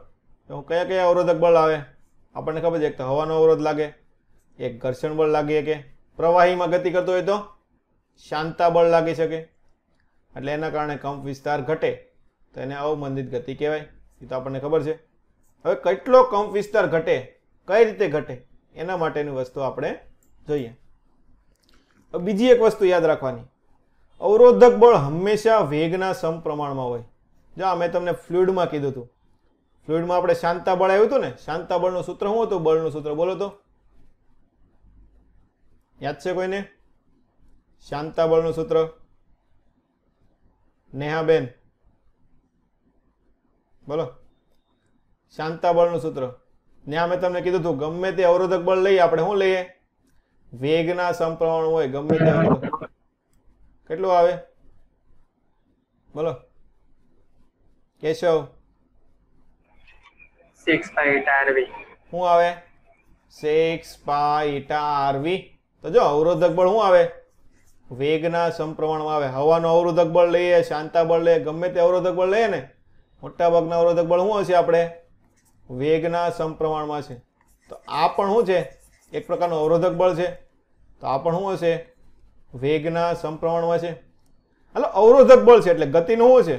કયા કયા અવરોધક બળ આવે? આપણને ખબર છે. એક તો હવાનો અવરોધ લાગે, એક ઘર્ષણ બળ લાગે, કે પ્રવાહીમાં ગતિ કરતો હોય તો શાંતા બળ લાગી શકે. એટલે એના કારણે કંપ વિસ્તાર ઘટે તો એને અવમંદિત ગતિ કહેવાય. એ તો આપણને ખબર છે. હવે કેટલો કંપ વિસ્તાર ઘટે, કઈ રીતે ઘટે, એના માટેની વસ્તુ આપણે જોઈએ. બીજી એક વસ્તુ યાદ રાખવાની, અવરોધક બળ હંમેશા વેગના સમપ્રમાણમાં હોય. જો મેં તમને ફ્લુઇડમાં કીધું હતું. ફ્લુઇડમાં આપણે શાંતા બળ આવ્યું હતું ને. શાંતા બળનું સૂત્ર શું હતું? બળનું સૂત્ર બોલો તો. યાદ છે કોઈને? શાંતા બળનું સૂત્ર? નેહાબેન બોલો. શાંતા બળનું સૂત્ર. ત્યાં મેં તમને કીધું હતું ગમે તે અવરોધક બળ લઈએ આપણે શું લઈએ? વેગના સમપ્રમાણ હોય. ગમે તે અવરોધક કેટલું આવે? બોલો કેશવ. 6π/RV. શું આવે? 6π/RV. તો જો અવરોધક બળ શું આવે? વેગના સમપ્રમાણમાં આવે. હવાનો અવરોધક બળ લઈએ, શાંતા બળ લઈએ, ગમે તે અવરોધક બળ લઈએ ને, મોટાભાગના અવરોધક બળ શું હશે? આપણે વેગના સમપ્રમાણમાં છે. તો આ પણ શું છે? એક પ્રકારનું અવરોધક બળ છે. તો આ પણ શું હશે? વેગના સમપ્રમાણમાં છે. હાલો, અવરોધક બળ છે એટલે ગતિનું શું છે?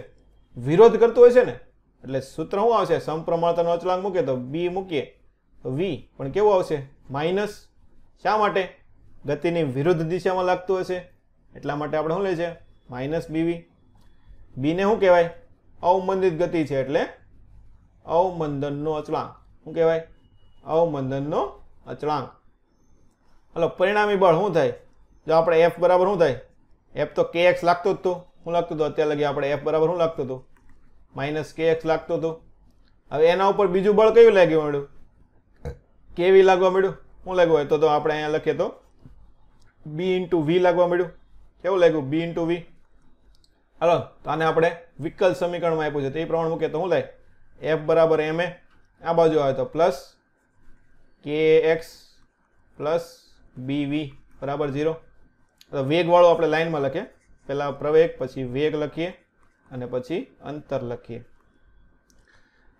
વિરોધ કરતું હોય છે ને, એટલે સૂત્ર શું આવશે? સમપ્રમાણતાનો અચળાંક મૂકીએ તો બી મૂકીએ તો વી પણ કેવું આવશે? માઇનસ. શા માટે? ગતિની વિરુદ્ધ દિશામાં લાગતું હશે એટલા માટે આપણે શું લે છે? Minus BV. બીને શું કહેવાય? અવમંદિત ગતિ છે એટલે અવમંદનનો અચળાંક. શું કહેવાય? અવમંદનનો અચળાંક. હાલો, પરિણામી બળ શું થાય? જો આપણે એફ બરાબર શું થાય? એફ તો કે એક્સ લાગતું જ હતું. શું લાગતું હતું? અત્યારે લગી આપણે એફ બરાબર શું લાગતું હતું? માઇનસ કે એક્સ લાગતું હતું. હવે એના ઉપર બીજું બળ કયું લાગવા મળ્યું? કેવી લાગવા મળ્યું? શું લાગ્યું હોય તો આપણે અહીંયા લખીએ તો બી ઇન્ટુ વી લાગવા મળ્યું. કેવું લાગ્યું? બી ઇન્ટુ વી. હાલો, તો આને આપણે વિકલ સમીકરણમાં આપ્યું છે તો એ પ્રમાણે મૂકીએ તો શું થાય? એફ બરાબર એમ એ, આ બાજુ આવે તો પ્લસ કે એક્સ પ્લસ બી વી બરાબર 0. તો વેગવાળું આપણે લાઈનમાં લખીએ. પહેલાં પ્રવેગ, પછી વેગ લખીએ અને પછી અંતર લખીએ.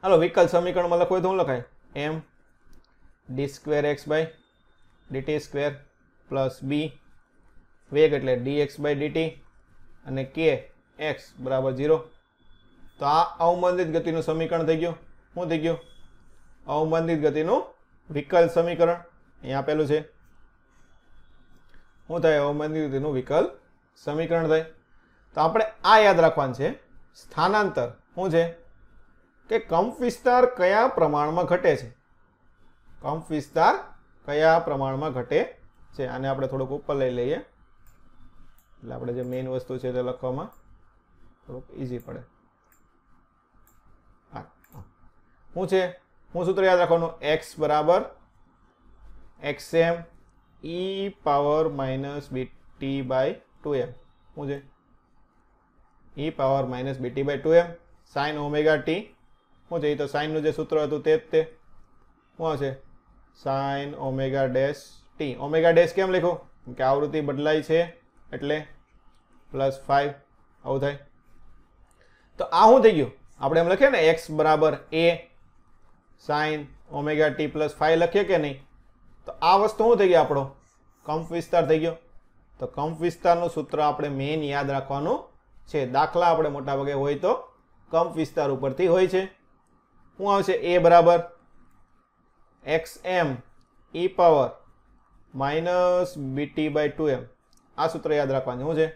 હાલો, વિકલ સમીકરણમાં લખવું હોય તો શું લખાય? M D square X by DT square plus B વેગ એટલે ડી એક્સ બાય ડીટી અને કે એક્સ બરાબર 0. તો આ અવમંદિત ગતિનું સમીકરણ થઈ ગયું. શું થઈ ગયું? અવમંદિત ગતિનું વિકલ સમીકરણ અહીંયા આપેલું છે. શું થાય? અવમંદિત ગતિનું વિકલ સમીકરણ થાય. તો આપણે આ યાદ રાખવાનું છે. સ્થાનાંતર શું છે? કે કંપ વિસ્તાર કયા પ્રમાણમાં ઘટે છે? કંપ વિસ્તાર કયા પ્રમાણમાં ઘટે છે? આને આપણે થોડુંક ઉપર લઈ લઈએ એટલે આપણે જે મેઇન વસ્તુ છે તે લખવામાં થોડુંક ઈઝી પડે. હા, શું છે? શું સૂત્ર યાદ રાખવાનું? એક્સ બરાબર XM E power minus BT by 2m. શું છે? E power minus BT by 2m sine omega T. શું છે? એ તો સાઇનનું જે સૂત્ર હતું તે જ તે. શું હશે? Sine omega dash T. Omega dash કેમ લખ્યું? કે આવૃત્તિ બદલાય છે એટલે પ્લસ 5 આવું થાય. તો આ શું થઈ ગયું? આપણે એમ લખીએ ને એક્સ બરાબર એ સાઇન ઓમેગા ટી પ્લસ 5 લખીએ કે નહીં? તો આ વસ્તુ શું થઈ ગઈ? આપણો કંપ વિસ્તાર થઈ ગયો. તો કંપ વિસ્તારનું સૂત્ર આપણે મેઇન યાદ રાખવાનું છે. દાખલા આપણે મોટાભાગે હોય તો કંપ વિસ્તાર ઉપરથી હોય છે. શું આવશે? એ બરાબર X M E power minus BT by 2m. આ સૂત્ર યાદ રાખવાનું. શું છે?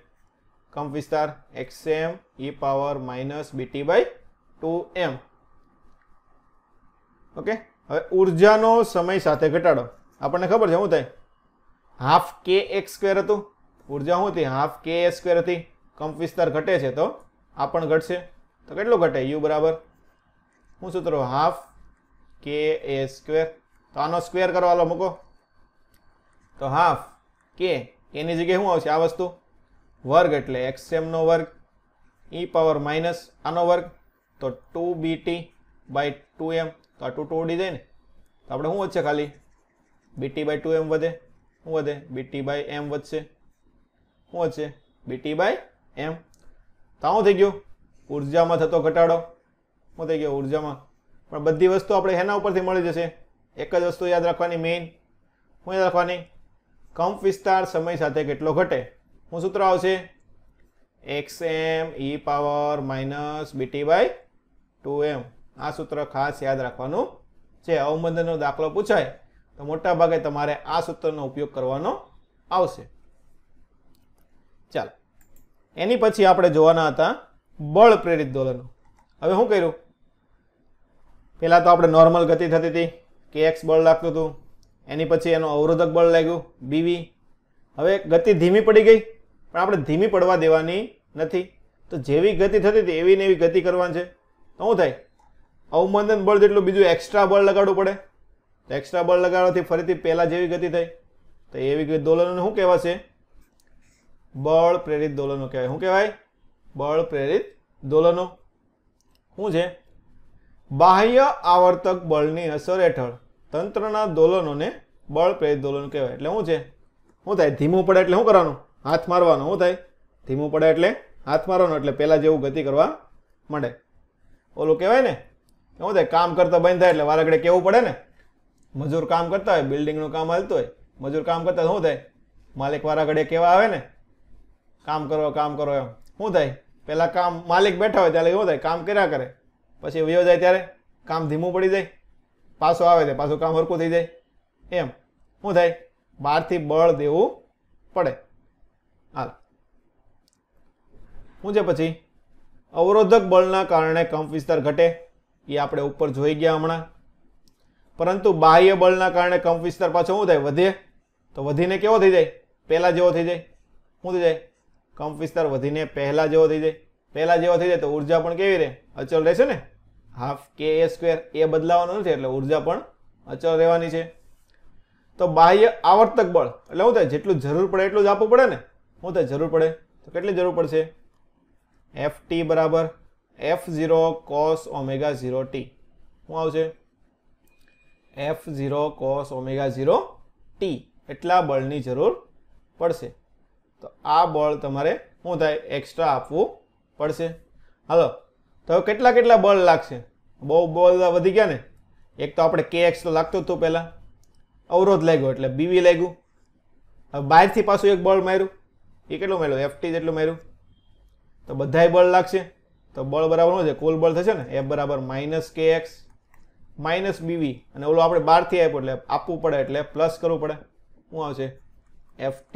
કંપ વિસ્તાર X M E power minus BT by 2m. Okay. હવે ઉર્જાનો સમય સાથે ઘટાડો. આપણને ખબર છે શું થાય? હાફ કે એક્સ સ્ક્વેર હતું. ઉર્જા શું હતી? હાફ કે એ સ્ક્વેર હતી. કંપ વિસ્તાર ઘટે છે તો આ પણ ઘટશે. તો કેટલું ઘટે? યુ બરાબર શું સૂત્ર? હાફ કે એ સ્ક્વેર. તો આનો સ્ક્વેર કરો, હાલો મૂકો. તો હાફ કે એની જગ્યાએ શું આવશે? આ વસ્તુ વર્ગ એટલે એક્સએમ નો વર્ગ ઈ પાવર માઇનસ આનો વર્ગ તો 2bt બાય 2m. તો આ 2 ઉડી જાય ને તો આપણે શું વધશે? ખાલી bt બાય 2m વધે. શું વધે? bt બાય m વધશે. શું વધશે? bt by m. તો શું થઈ ગયું? ઉર્જામાં થતો ઘટાડો. શું થઈ ગયો? ઉર્જામાં. પણ બધી વસ્તુ આપણે એના ઉપરથી મળી જશે. એક જ વસ્તુ યાદ રાખવાની મેઇન. શું યાદ રાખવાની? કંપ વિસ્તાર સમય સાથે કેટલો ઘટે. શું સૂત્ર આવશે? X M E power minus BT by 2m. આ સૂત્ર ખાસ યાદ રાખવાનું છે. અવમંદનનો દાખલો પૂછાય તો મોટા ભાગે તમારે આ સૂત્રનો ઉપયોગ કરવાનો આવશે. ચાલો, એની પછી આપણે જોવાના હતા બળ પ્રેરિત દોલનો. હવે શું કર્યું? પહેલા તો આપણે નોર્મલ ગતિ થતી હતી કે એક્સ બળ લાગતું હતું. એની પછી એનો અવરોધક બળ લાગ્યું બીવી. હવે ગતિ ધીમી પડી ગઈ પણ આપણે ધીમી પડવા દેવાની નથી. તો જેવી ગતિ થતી હતી એવી ને એવી ગતિ કરવાની છે. તો શું થાય? અવમંદન બળ જેટલું બીજું એક્સ્ટ્રા બળ લગાડવું પડે. તો એક્સ્ટ્રા બળ લગાડવાથી ફરીથી પહેલાં જેવી ગતિ થઈ તો એવી દોલનોને શું કહેવાશે? બળ પ્રેરિત દોલનો કહેવાય. શું કહેવાય? બળ પ્રેરિત દોલનો. શું છે? બાહ્ય આવર્તક બળની અસર હેઠળ તંત્રના દોલનોને બળ પ્રેરિત દોલન કહેવાય. એટલે શું છે? શું થાય? ધીમું પડે એટલે શું કરવાનું? હાથ મારવાનો. શું થાય? ધીમું પડે એટલે હાથ મારવાનો, એટલે પહેલાં જેવું ગતિ કરવા માંડે. ઓલું કહેવાય ને શું થાય? કામ કરતા બંધ થાય એટલે વારાઘડે કેવું પડે ને. મજૂર કામ કરતા હોય, બિલ્ડિંગનું કામ હાલતું હોય, મજૂર કામ કરતા શું થાય? માલિક વારાઘડે કેવા આવે ને, કામ કરો કામ કરો એમ. શું થાય? પહેલાં કામ માલિક બેઠા હોય ત્યારે શું થાય? કામ કર્યા કરે, પછી વયો જાય ત્યારે કામ ધીમું પડી જાય, પાછો આવે તે પાછું કામ હરકું થઈ જાય. એમ શું થાય? બહારથી બળ દેવું પડે. હાલ શું છે પછી? અવરોધક બળના કારણે કંપ વિસ્તાર ઘટે, એ આપણે ઉપર જોઈ ગયા હમણાં. પરંતુ બાહ્ય બળના કારણે કંપ વિસ્તાર પાછો શું થાય? વધે. તો વધીને કેવો થઈ જાય? પહેલા જેવો થઈ જાય. શું થઈ જાય? કંપ વિસ્તાર વધીને પહેલા જેવો થઈ જાય. પહેલા જેવો થઈ જાય તો ઉર્જા પણ કેવી રહે? અચળ રહેશે ને. હાફ કે એ સ્ક્વેર એ બદલાવાનો નથી, એટલે ઉર્જા પણ અચળ રહેવાની છે. તો બાહ્ય આવર્તક બળ એટલે શું થાય? જેટલું જરૂર પડે એટલું જ આપવું પડે ને. શું થાય? જરૂર પડે તો કેટલી જરૂર પડશે? ft બરાબર f0 cos ઓમેગા 0 t. શું આવશે? f0 cos ઓમેગા 0 t એટલા બળની જરૂર પડશે. તો આ બળ તમારે શું થાય? એક્સ્ટ્રા આપવું પડશે. હાલો, તો કેટલા કેટલા બળ લાગશે? બહુ બળ વધી ગયા ને. એક તો આપણે kx તો લાગતું હતું પહેલાં, અવરોધ લાગ્યો એટલે બીવી લાગ્યું. હવે બહારથી પાછું એક બળ માર્યું, એ કેટલું માર્યું? ft જેટલું માર્યું. તો બધાય બળ લાગશે. તો બળ બરાબર શું છે? કુલ બળ થશે ને. f બરાબર -kx માઇનસ બીવી, અને ઓલું આપણે બહારથી આપ્યું એટલે આપવું પડે એટલે પ્લસ કરવું પડે. શું આવશે? ft.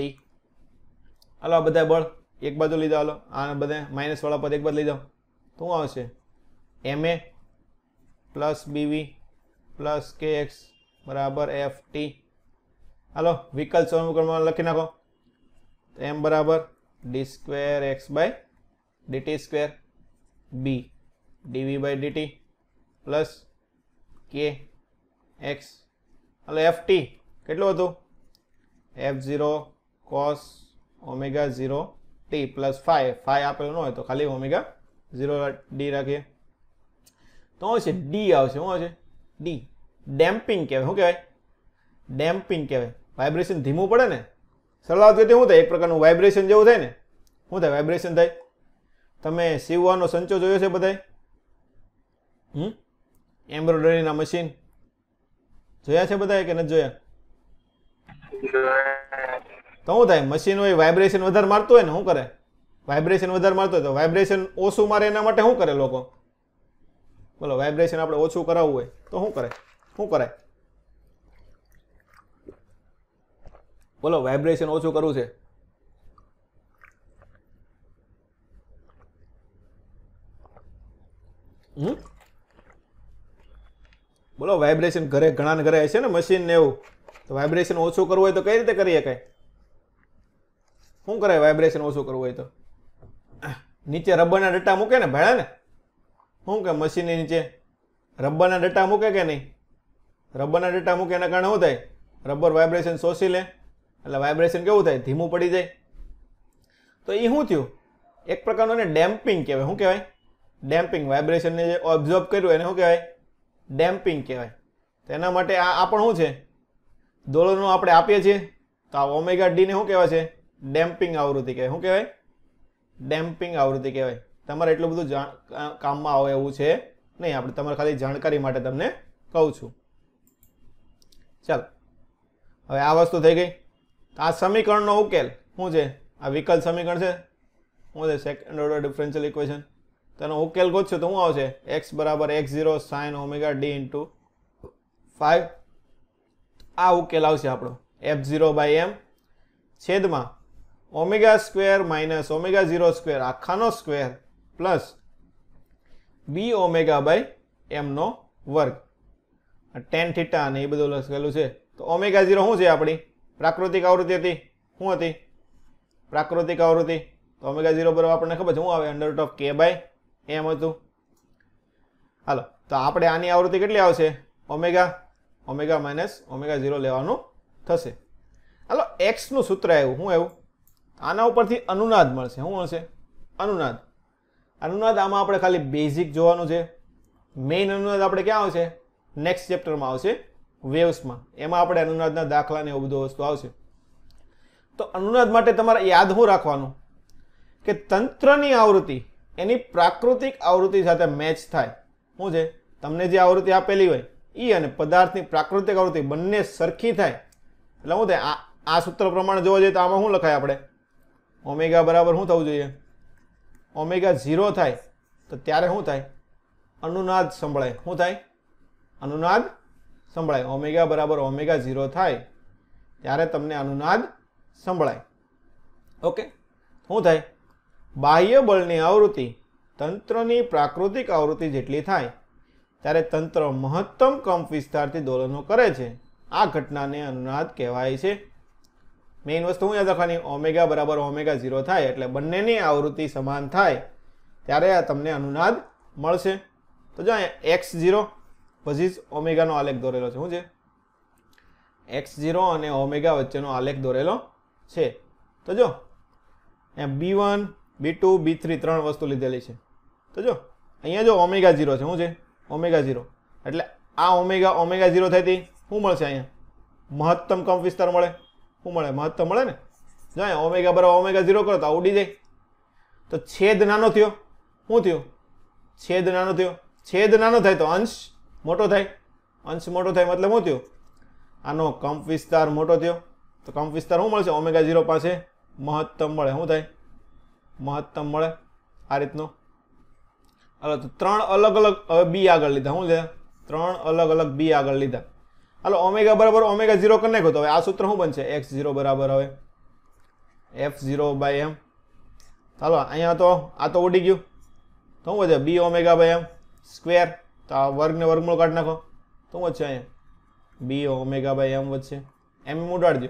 હાલો, આ બધા બળ એક બાજુ લીધા. હાલો, આ બધા માઇનસ વાળા પદ એક બાજુ લઈ જાઓ. તો શું આવશે? ma plus b v plus kx બરાબર ft. હાલો, વિકલ્પ સમીકરણમાં લખી નાખો. m બરાબર d square x by dt square b dv by dt plus kx. હાલો, ft કેટલું હતું? f0 cos omega 0 t plus phi આપેલું ન હોય તો ખાલી ઓમેગા 0 d રાખીએ. તો શું છે? d આવશે. શું આવશે? d. ડેમ્પિંગ કહેવાય. શું કહેવાય? ડેમ્પિંગ કહેવાય. વાઇબ્રેશન ધીમું પડે ને. સરળાવત ગતિ શું થાય? એક પ્રકારનું વાઇબ્રેશન જેવું થાય ને. શું થાય? વાઇબ્રેશન થાય. તમે સીવવાનો સંચો જોયો છે બધાય? એમ્બ્રોઇડરીના મશીન જોયા છે બધાય કે નથી જોયા? તો શું થાય? મશીન હોય વાઇબ્રેશન વધારે મારતું હોય ને, શું કરે? વાઇબ્રેશન વધારે મારતું હોય તો વાઇબ્રેશન ઓછું મારે એના માટે શું કરે લોકો? બોલો, વાઇબ્રેશન આપણે ઓછું કરાવવું હોય તો શું કરે? શું કરાય? બોલો, વાઇબ્રેશન ઓછું કરવું છે. બોલો, વાઇબ્રેશન ઘરે ઘણા ઘરે હશે ને મશીન ને એવું. તો વાઇબ્રેશન ઓછું કરવું હોય તો કઈ રીતે કરી શકાય? શું કરાય વાઇબ્રેશન ઓછું કરવું હોય તો? નીચે રબરના ડટ્ટા મૂકે ને ભાડા ને. શું કે મશીનની નીચે રબરના ડટ્ટા મૂકે કે નહીં? રબરના ડટ્ટા મૂકે એના કારણે શું થાય? રબર વાઇબ્રેશન શોષી લે એટલે વાઇબ્રેશન કેવું થાય? ધીમું પડી જાય. તો એ શું થયું? એક પ્રકારનું એને ડેમ્પિંગ કહેવાય. શું કહેવાય? ડેમ્પિંગ. વાઇબ્રેશનને જે ઓબ્ઝર્વ કર્યું એને શું કહેવાય? ડેમ્પિંગ કહેવાય. તો એના માટે આ પણ શું છે? દોલનો આપણે આપીએ છીએ તો આ ઓમેગા ડી ને શું કહેવાય છે? ડેમ્પિંગ આવૃત્તિ કહેવાય. શું કહેવાય? ડેમ્પિંગ આવૃત્તિ કહેવાય. તમારે એટલું બધું કામમાં આવે એવું છે નહીં. આપણે તમારે ખાલી જાણકારી માટે તમને કહું છું. ચાલો, હવે આ વસ્તુ થઈ ગઈ. આ સમીકરણનો ઉકેલ શું છે? આ વિકલ્પ સમીકરણ છે. શું છે? Second order differential equation. તેનો ઉકેલ ગોતશો તો શું આવશે? x બરાબર x0 sin omega d into 5. આ ઉકેલ આવશે આપણો f0 બાય m છેદમાં omega square minus omega 0 square આખાનો square plus b omega by m નો વર્ગ. tan થીટા અને એ બધું લખેલું છે. તો ઓમેગા 0 શું છે? આપણી પ્રાકૃતિક આવૃત્તિ હતી. શું હતી? પ્રાકૃતિક આવૃત્તિ. તો ઓમેગા 0 બરાબર આપણને ખબર છે શું આવે? Under root of k by m હતું. હાલો, તો આપણે આની આવૃત્તિ કેટલી આવશે? ઓમેગા માઇનસ ઓમેગા 0 લેવાનું થશે. હાલો, x નું સૂત્ર આવ્યું. શું આવ્યું? આના ઉપરથી અનુનાદ મળશે. શું મળશે? અનુનાદ. અનુનાદ આમાં આપણે ખાલી બેઝિક જોવાનું છે. મેઇન અનુનાદ આપણે ક્યાં આવશે? નેક્સ્ટ ચેપ્ટરમાં આવશે, વેવ્સમાં. એમાં આપણે અનુનાદના દાખલા ને એવું બધું વસ્તુ આવશે. તો અનુનાદ માટે તમારે યાદ શું રાખવાનું કે તંત્રની આવૃત્તિ એની પ્રાકૃતિક આવૃત્તિ સાથે મેચ થાય. શું છે? તમને જે આવૃત્તિ આપેલી હોય એ અને પદાર્થની પ્રાકૃતિક આવૃત્તિ બંને સરખી થાય એટલે શું થાય? આ સૂત્ર પ્રમાણે જોવા જઈએ તો આમાં શું લખાય આપણે? ઓમેગા બરાબર શું થવું જોઈએ? ઓમેગા 0 થાય તો ત્યારે શું થાય? અનુનાદ સંભળાય. શું થાય? અનુનાદ સંભળાય. ઓમેગા બરાબર ઓમેગા 0 થાય ત્યારે તમને અનુનાદ સંભળાય. ઓકે, શું થાય? બાહ્ય બળની આવૃત્તિ તંત્રની પ્રાકૃતિક આવૃત્તિ જેટલી થાય ત્યારે તંત્ર મહત્તમ કંપ વિસ્તારથી દોલનો કરે છે. આ ઘટનાને અનુનાદ કહેવાય છે. મેઇન વસ્તુ શું યાદ રાખવાની? ઓમેગા બરાબર ઓમેગા 0 થાય એટલે બંનેની આવૃત્તિ સમાન થાય ત્યારે આ તમને અનુનાદ મળશે. તો જો અહીંયા x0 પછી ઓમેગાનો આલેખ દોરેલો છે. શું છે? x0 અને ઓમેગા વચ્ચેનો આલેખ દોરેલો છે. તો જો અહીંયા b1 b2 b3 ત્રણ વસ્તુ લીધેલી છે. તો જો અહીંયા જો ઓમેગા 0 છે. શું છે? ઓમેગા 0 એટલે આ ઓમેગા 0 થાય તે શું મળશે? અહીંયા મહત્તમ કંપ વિસ્તાર મળે. શું મળે? મહત્તમ મળે ને. જો અહીંયા ઓમેગા બરાબર ઓમેગા 0 કરો તો આ ઉડી જાય. તો છેદ નાનો થયો. શું થયું? છેદ નાનો થયો. છેદ નાનો થાય તો અંશ મોટો થાય. અંશ મોટો થાય મતલબ શું થયું? આનો કંપ વિસ્તાર મોટો થયો. તો કંપ વિસ્તાર શું મળશે? ઓમેગા 0 પાસે મહત્તમ મળે. શું થાય? મહત્તમ મળે. આ રીતનો. હાલો તો ત્રણ અલગ અલગ હવે બી આગળ લીધા. શું લીધા? ત્રણ અલગ અલગ બી આગળ લીધા. હાલો ઓમેગા બરાબર ઓમેગા 0 કરી નાખો તો હવે આ સૂત્ર શું બનશે? x0 બરાબર હવે f0/m. ચાલો અહીંયા તો આ તો ઉડી ગયું. તો શું વધે? બી ઓમેગા બાય એમ સ્ક્વેર. તો આ વર્ગને વર્ગમૂળ કાઢી નાખો તો શું વધશે? અહીંયા બી ઓમેગા બાય એમ વધશે. એમ ઉડાડજો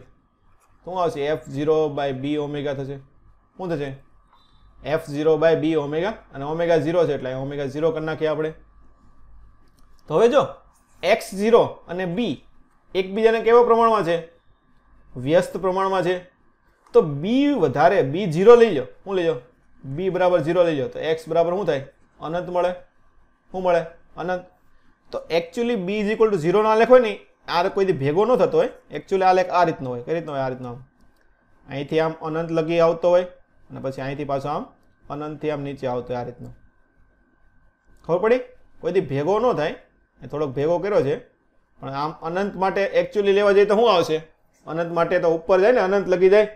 તો શું આવશે? f0/b ઓમેગા થશે. શું થશે? f0/b ઓમેગા અને ઓમેગા 0 છે એટલે ઓમેગા 0 કરી નાખીએ આપણે. તો હવે જો x0 અને b એકબીજાને કેવા પ્રમાણમાં છે? વ્યસ્ત પ્રમાણમાં છે. તો b વધારે b0 લઈ લો. શું લઈ લો? b બરાબર 0 લઈ લો તો x બરાબર શું થાય? અનંત મળે. શું મળે? અનંત. તો એકચ્યુઅલી b = 0 નો આલેખ હોય ને આ કોઈથી ભેગો ન થતો હોય. એકચ્યુઅલી આલેખ આ રીતનો હોય. કઈ રીતનો હોય? આ રીતનો. આમ અહીંથી આમ અનંત લગી આવતો હોય અને પછી અહીંથી પાછો આમ અનંતથી આમ નીચે આવતો હોય. આ રીતનો. ખબર પડી? કોઈથી ભેગો ન થાય. થોડોક ભેગો કર્યો છે પણ આમ અનંત માટે એકચ્યુઅલી લેવા જઈએ તો શું આવશે? અનંત માટે તો ઉપર જાય ને અનંત લગી જાય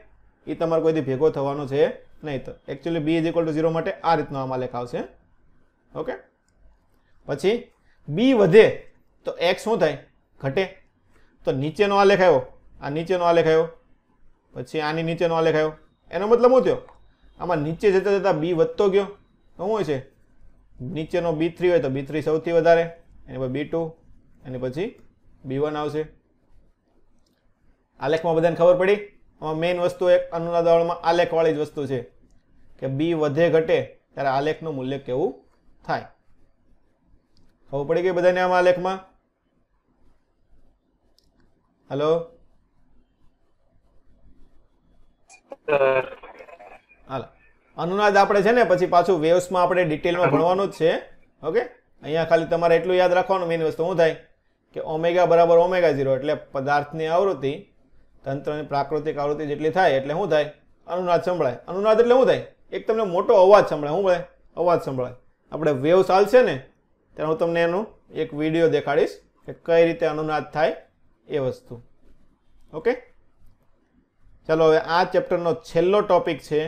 એ તમારે કોઈથી ભેગો થવાનો છે નહીં. તો એકચ્યુઅલી b = 0 માટે આ રીતનો આમ આલેખ આવશે. ઓકે, પછી b વધે તો x શું થાય? ઘટે. તો નીચેનો આલેખ આવ્યો. આ નીચેનો આલેખ આવ્યો પછી આની નીચેનો આલેખ આવ્યો. એનો મતલબ શું થયો? આમાં નીચે જતા જતા b વધતો ગયો તો શું હોય છે? નીચેનો b3 હોય તો b3 સૌથી વધારે, એની પછી b2 એની પછી b1 આવશે. આલેખમાં બધાને ખબર પડી? આમાં મેઇન વસ્તુ એક અનુનાદવાળામાં આલેખવાળી જ વસ્તુ છે કે b વધે ઘટે ત્યારે આલેખનું મૂલ્ય કેવું થાય. ખબર પડી ગઈ બધાને આમાં આલેખમાં? હલો હાલો અનુનાદ આપણે છે ને પછી પાછું વેવ્સમાં આપણે ડિટેલમાં ભણવાનું જ છે. ઓકે, અહીંયા ખાલી તમારે એટલું યાદ રાખવાનું મેઇન વસ્તુ શું થાય કે ઓમેગા બરાબર ઓમેગા 0 એટલે પદાર્થની આવૃત્તિ તંત્રની પ્રાકૃતિક આવૃત્તિ જેટલી થાય એટલે શું થાય? અનુનાદ સંભળાય. અનુનાદ એટલે શું થાય? એક તમને મોટો અવાજ સંભળાય. શું મળે? અવાજ સંભળાય. આપણે વેવ ચાલશે ને ત્યારે હું તમને એનું એક વિડીયો દેખાડીશ કે કઈ રીતે અનુનાદ થાય એ વસ્તુ. ઓકે, ચાલો હવે આ ચેપ્ટરનો છેલ્લો ટોપિક છે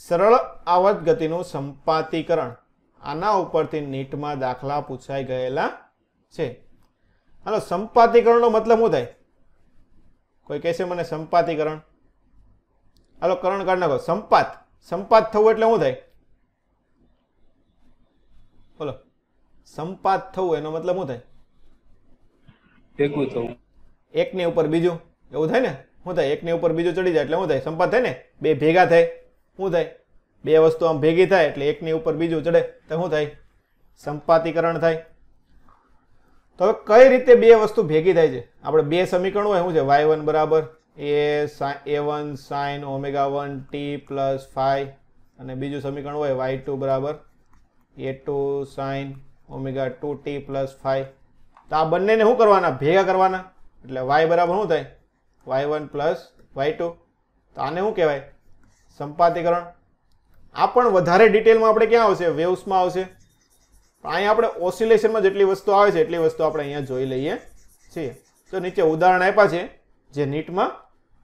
સરળ આવર્ત ગતિનું સંપાતીકરણ. આના ઉપરથી નીટમાં દાખલા પૂછાઈ ગયેલા છે. હાલો સંપાતીકરણનો મતલબ શું થાય? કોઈ કહેશે મને સંપાતીકરણ? હાલો કરણ કાઢ નાખો. સંપાત થવું એટલે શું થાય? બોલો, સંપાત થવું એનો મતલબ શું થાય? ભેગું થવું. એકની ઉપર બીજું એવું થાય ને? શું થાય? એકની ઉપર બીજું ચડી જાય એટલે શું થાય? સંપાત થાય ને. બે ભેગા થાય. શું થાય? બે વસ્તુ આમ ભેગી થાય એટલે એકની ઉપર બીજું ચડે તો શું થાય? સંપાતીકરણ થાય. તો હવે કઈ રીતે બે વસ્તુ ભેગી થાય છે? આપણે બે સમીકરણ હોય શું છે? y1 બરાબર a1 sin ω1 t + 5 અને બીજું સમીકરણ હોય y2 બરાબર a2 sin ω2 t + 5. તો આ બંનેને શું કરવાના? ભેગા કરવાના. એટલે y બરાબર શું થાય? y1 + y2 તો આને શું કહેવાય? સંપાતીકરણ. આ પણ વધારે ડિટેલમાં આપણે ક્યાં આવશે? વેવ્સમાં આવશે. પણ અહીંયા આપણે ઓસિલેશનમાં જેટલી વસ્તુ આવે છે એટલી વસ્તુ આપણે અહીંયા જોઈ લઈએ છીએ. તો નીચે ઉદાહરણ આપ્યા છે જે નીટમાં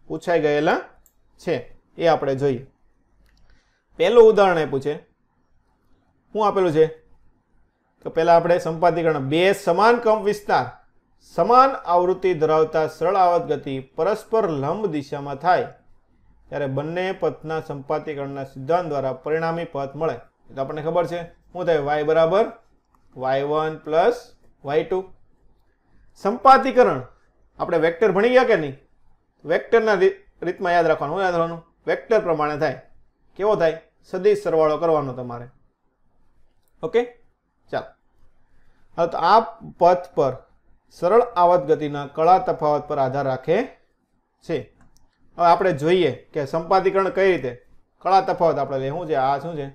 પૂછાઈ ગયેલા છે એ આપણે જોઈએ. પહેલું ઉદાહરણ આપ્યું છે. શું આપેલું છે? તો પહેલા આપણે સંપાતીકરણ. બે સમાન કંપ વિસ્તાર સમાન આવૃત્તિ ધરાવતા સરળ આવર્ત ગતિ પરસ્પર લંબ દિશામાં થાય ત્યારે બંને પથના સંપાતીકરણના સિદ્ધાંત દ્વારા પરિણામી પથ મળે. તો આપણને ખબર છે શું થાય? y બરાબર y1 પ્લસ y2. સંપાતીકરણ આપણે વેક્ટર ભણી ગયા કે નહીં? વેક્ટરના રીતમાં યાદ રાખવાનું. યાદ રાખવાનું વેક્ટર પ્રમાણે થાય. કેવો થાય? સદિશ સરવાળો કરવાનો તમારે. ઓકે, ચાલો. હવે તો આ પથ પર સરળ આવર્ત ગતિના કળા તફાવત પર આધાર રાખે છે. હવે આપણે જોઈએ કે સંપાતીકરણ કઈ રીતે. કળા તફાવત આપણે લઈએ. શું છે આ? શું છે?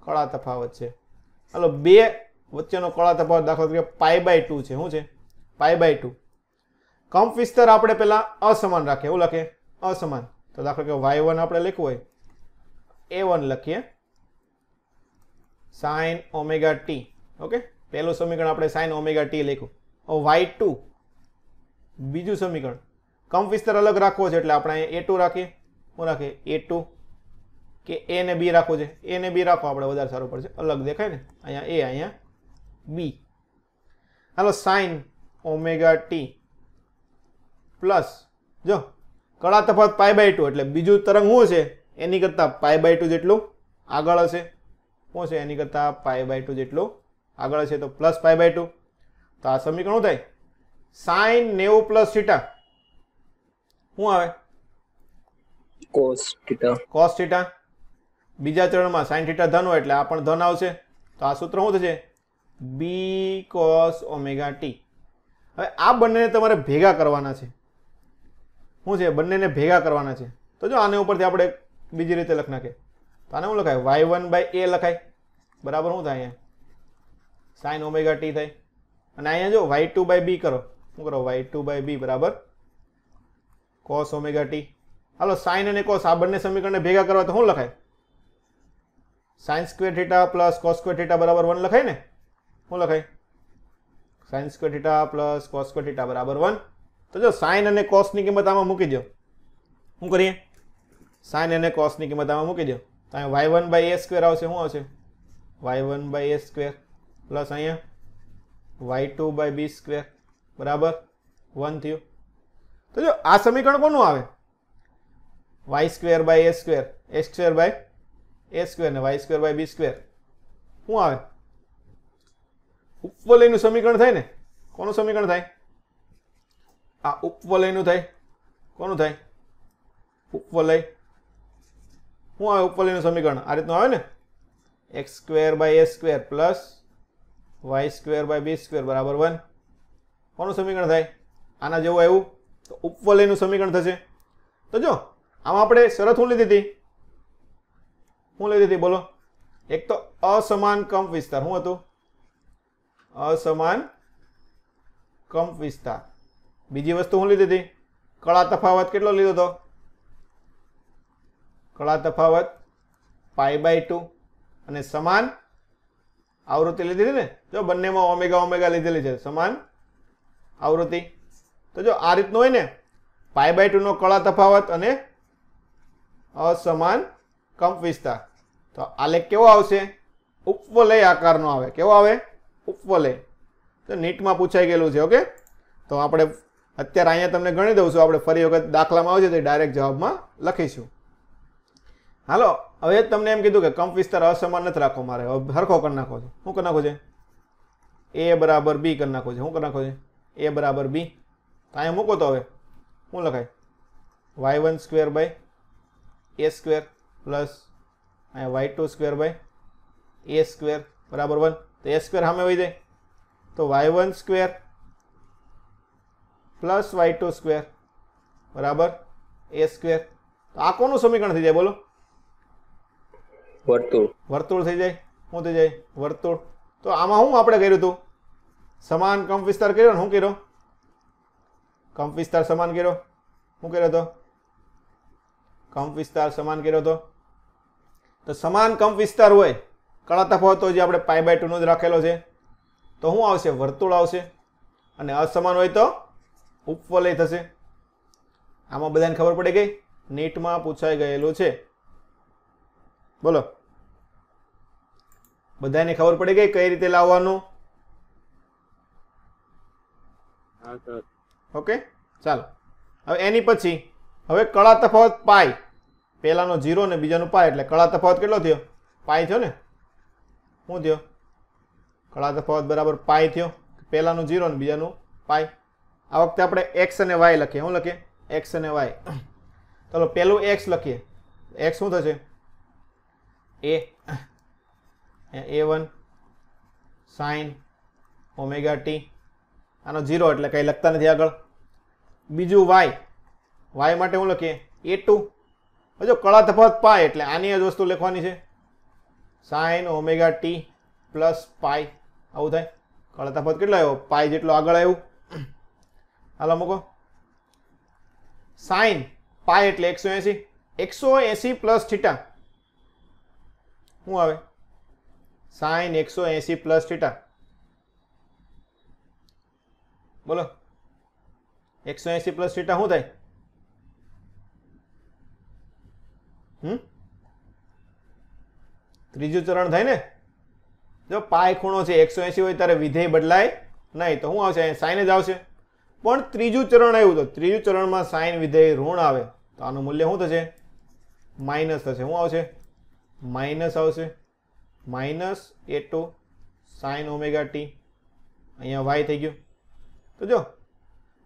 કળા તફાવત છે. હાલો, બે વચ્ચેનો કળા તફાવત દાખલા તરીકે π/2 છે. શું છે? π/2. કંપ વિસ્તાર આપણે પહેલા અસમાન રાખીએ. એવું લખીએ અસમાન. તો દાખલા કે y1 આપણે લખવું હોય a1 લખીએ sin ઓમેગા t. ઓકે, પહેલું સમીકરણ આપણે sin ઓમેગા t લખ્યું. y2 બીજું સમીકરણ. કંપ વિસ્તાર અલગ રાખવો છે એટલે આપણે અહીંયા a2 રાખીએ. શું રાખીએ? a2 કે a ને b રાખવું છે. a ને b રાખો આપણે વધારે સારું પડશે. અલગ દેખાય ને. અહીંયા a અહીંયા b. હાલો, sin ઓમેગા t પ્લસ જો કળા તફાવત π/2 એટલે બીજું તરંગ શું છે? એની કરતાં π/2 જેટલું આગળ હશે. શું છે? એની કરતાં π/2 જેટલું આગળ હશે તો પ્લસ π/2. તો આ સમીકરણ શું થાય? sin 90 plus theta. શું આવે? cos theta. બીજા ચરણમાં sin થીટા ધન હોય એટલે આ પણ ધન આવશે. તો આ સૂત્ર શું થશે? b cos omega t. હવે આ બંનેને તમારે ભેગા કરવાના છે. શું છે? બંનેને ભેગા કરવાના છે. તો જો આને ઉપરથી આપણે બીજી રીતે લખ નાખીએ. તો આને શું લખાય? y1/a લખાય. બરાબર. શું થાય? અહીંયા sin ઓમેગા t થાય. અને અહીંયા જો y2/b કરો. શું કરો? y2/b બરાબર cos ઓમેગા t. હાલો, sin અને cos આ બંને સમીકરણને ભેગા કરવા તો શું લખાય? sin square theta plus cos square theta બરાબર 1 લખાય ને. શું લખાય? sin square theta plus cos square theta બરાબર 1. તો જો sin અને cos ની કિંમત આમાં મૂકી દો. શું કરીએ? sin અને cos ની કિંમત આમાં મૂકી દો. તો અહીંયા y1/a સ્ક્વેર આવશે. શું આવશે? y1/a સ્ક્વેર પ્લસ અહીંયા y2/b સ્ક્વેર બરાબર 1 થયું. તો જો આ સમીકરણ કોનું આવે? y2/a સ્ક્વેર x2/a સ્ક્વેર ને y2/b સ્ક્વેર. શું આવે? ઉપવલયનું સમીકરણ થાય ને. કોનું સમીકરણ થાય? આ ઉપવલયનું થાય. કોનું થાય? ઉપવલય. શું આવે ઉપવલયનું સમીકરણ? આ રીતનું આવે ને. x2/a square plus y2/b square બરાબર 1. કોનું સમીકરણ થાય? આના જેવું આવ્યું તો ઉપવલયનું સમીકરણ થશે. તો જો આમાં આપણે શરત શું લીધી હતી? શું લીધી હતી બોલો? એક તો અસમાન કંપ વિસ્તાર. શું હતું? અસમાન કંપ વિસ્તાર. બીજી વસ્તુ શું લીધી હતી? કળા તફાવત કેટલો લીધો હતો? કળા તફાવત π/2 અને સમાન આવૃત્તિ લીધી હતી ને. જો બંનેમાં ઓમેગા ઓમેગા લીધેલી છે. સમાન આવૃત્તિ. તો જો આ રીતનું હોય ને π/2 નો કળા તફાવત અને અસમાન કંપ વિસ્તાર. તો આલેખ કેવો આવશે? ઉપવલય આકારનો આવે. કેવો આવે? ઉપવલય. તો નીટમાં પૂછાઈ ગયેલું છે. ઓકે, તો આપણે અત્યારે અહીંયા તમને ગણી દઉં છું. આપણે ફરી વખત દાખલામાં આવશે તો ડાયરેક્ટ જવાબમાં લખીશું. હાલો, હવે તમને એમ કીધું કે કંપ વિસ્તાર અસમાન નથી રાખવો મારે. હવે હરખો કરી નાખો છે. શું કરી નાખો છે? a બરાબર b કરી નાખો છે. શું કરી નાખો છે? a બરાબર b. તો અહીંયા મૂકો તો હવે શું લખાય? y1 square by a square plus અહીંયા y2 square by a square બરાબર 1. તો a સ્ક્વેર સામે વહી જાય તો y1 square plus y2 square બરાબર a સ્ક્વેર. તો આ કોનું સમીકરણ થઈ જાય બોલો? વર્તુળ. વર્તુળ થઈ જાય. શું થઈ જાય? વર્તુળ. તો આમાં શું આપણે કર્યું હતું? સમાન કંપ વિસ્તાર કર્યો ને. શું કર્યો? કંપ વિસ્તાર સમાન કર્યો. શું કર્યો હતો? કંપ વિસ્તાર સમાન કર્યો હતો. તો સમાન કંપ વિસ્તાર હોય, કળા તફાવત હોય જે આપણે π/2 નો જ રાખેલો છે, તો શું આવશે? વર્તુળ આવશે. અને અસમાન હોય તો ઉપવલય થશે. આમાં બધાને ખબર પડી ગઈ? નીટમાં પૂછાઈ ગયેલું છે. બોલો, બધાને ખબર પડી ગઈ કઈ રીતે લાવવાનું? હા સર. ઓકે, ચાલો. હવે એની પછી હવે કળા તફાવત પાઈ, પહેલાનો 0 ને બીજાનો પાઈ, એટલે કળા તફાવત કેટલો થયો? પાઈ થયો ને? શું થયો? કળા તફાવત બરાબર પાઈ થયો. પહેલાનું 0 ને બીજાનું પાઈ. આ વખતે આપણે x અને y લખીએ. શું લખીએ? x અને y. ચાલો પહેલું x લખીએ. x શું થશે? a1 sin omega t. આનો 0 એટલે કંઈ લખતા નથી આગળ. બીજું y, y માટે શું લખીએ? a2. જો કળા તફાવત પાઈ એટલે આની જ વસ્તુ લખવાની છે, sin omega t plus pi. આવું થાય. કળા તફાવત કેટલો આવ્યો? પાઈ જેટલો આગળ આવ્યું. હાલો મૂકો. sin પાઈ એટલે 180. 180 પ્લસ થીટા શું આવે? sin 180 plus theta. બોલો, 180 પ્લસ થીટા શું થાય? ત્રીજું ચરણ થાય ને? જો પાય ખૂણો છે 180 હોય ત્યારે વિધેય બદલાય નહીં, તો શું આવશે? સાઇન જ આવશે. પણ ત્રીજું ચરણ આવ્યું તો ત્રીજું ચરણમાં સાઇન વિધેય ઋણ આવે, તો આનું મૂલ્ય શું થશે? માઇનસ થશે. શું આવશે? માઇનસ આવશે. Minus a2 sin omega t. અહીંયા y થઈ ગયું. તો જો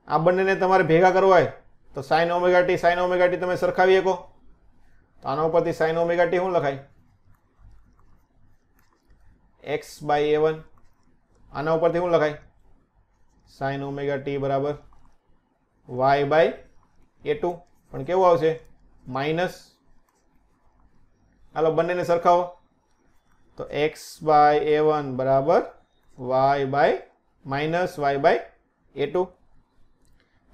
આ બંનેને તમારે ભેગા કરવા હોય તો sin ઓમેગા t તમે સરખાવી શકો. તો આના ઉપરથી sin ઓમેગા t શું લખાય? x/a1. આના ઉપરથી શું લખાય? sin ઓમેગા t બરાબર y/a2. પણ કેવું આવશે? માઇનસ. હાલો બંનેને સરખાવો. તો x/a1 બરાબર માઇનસ y/a2.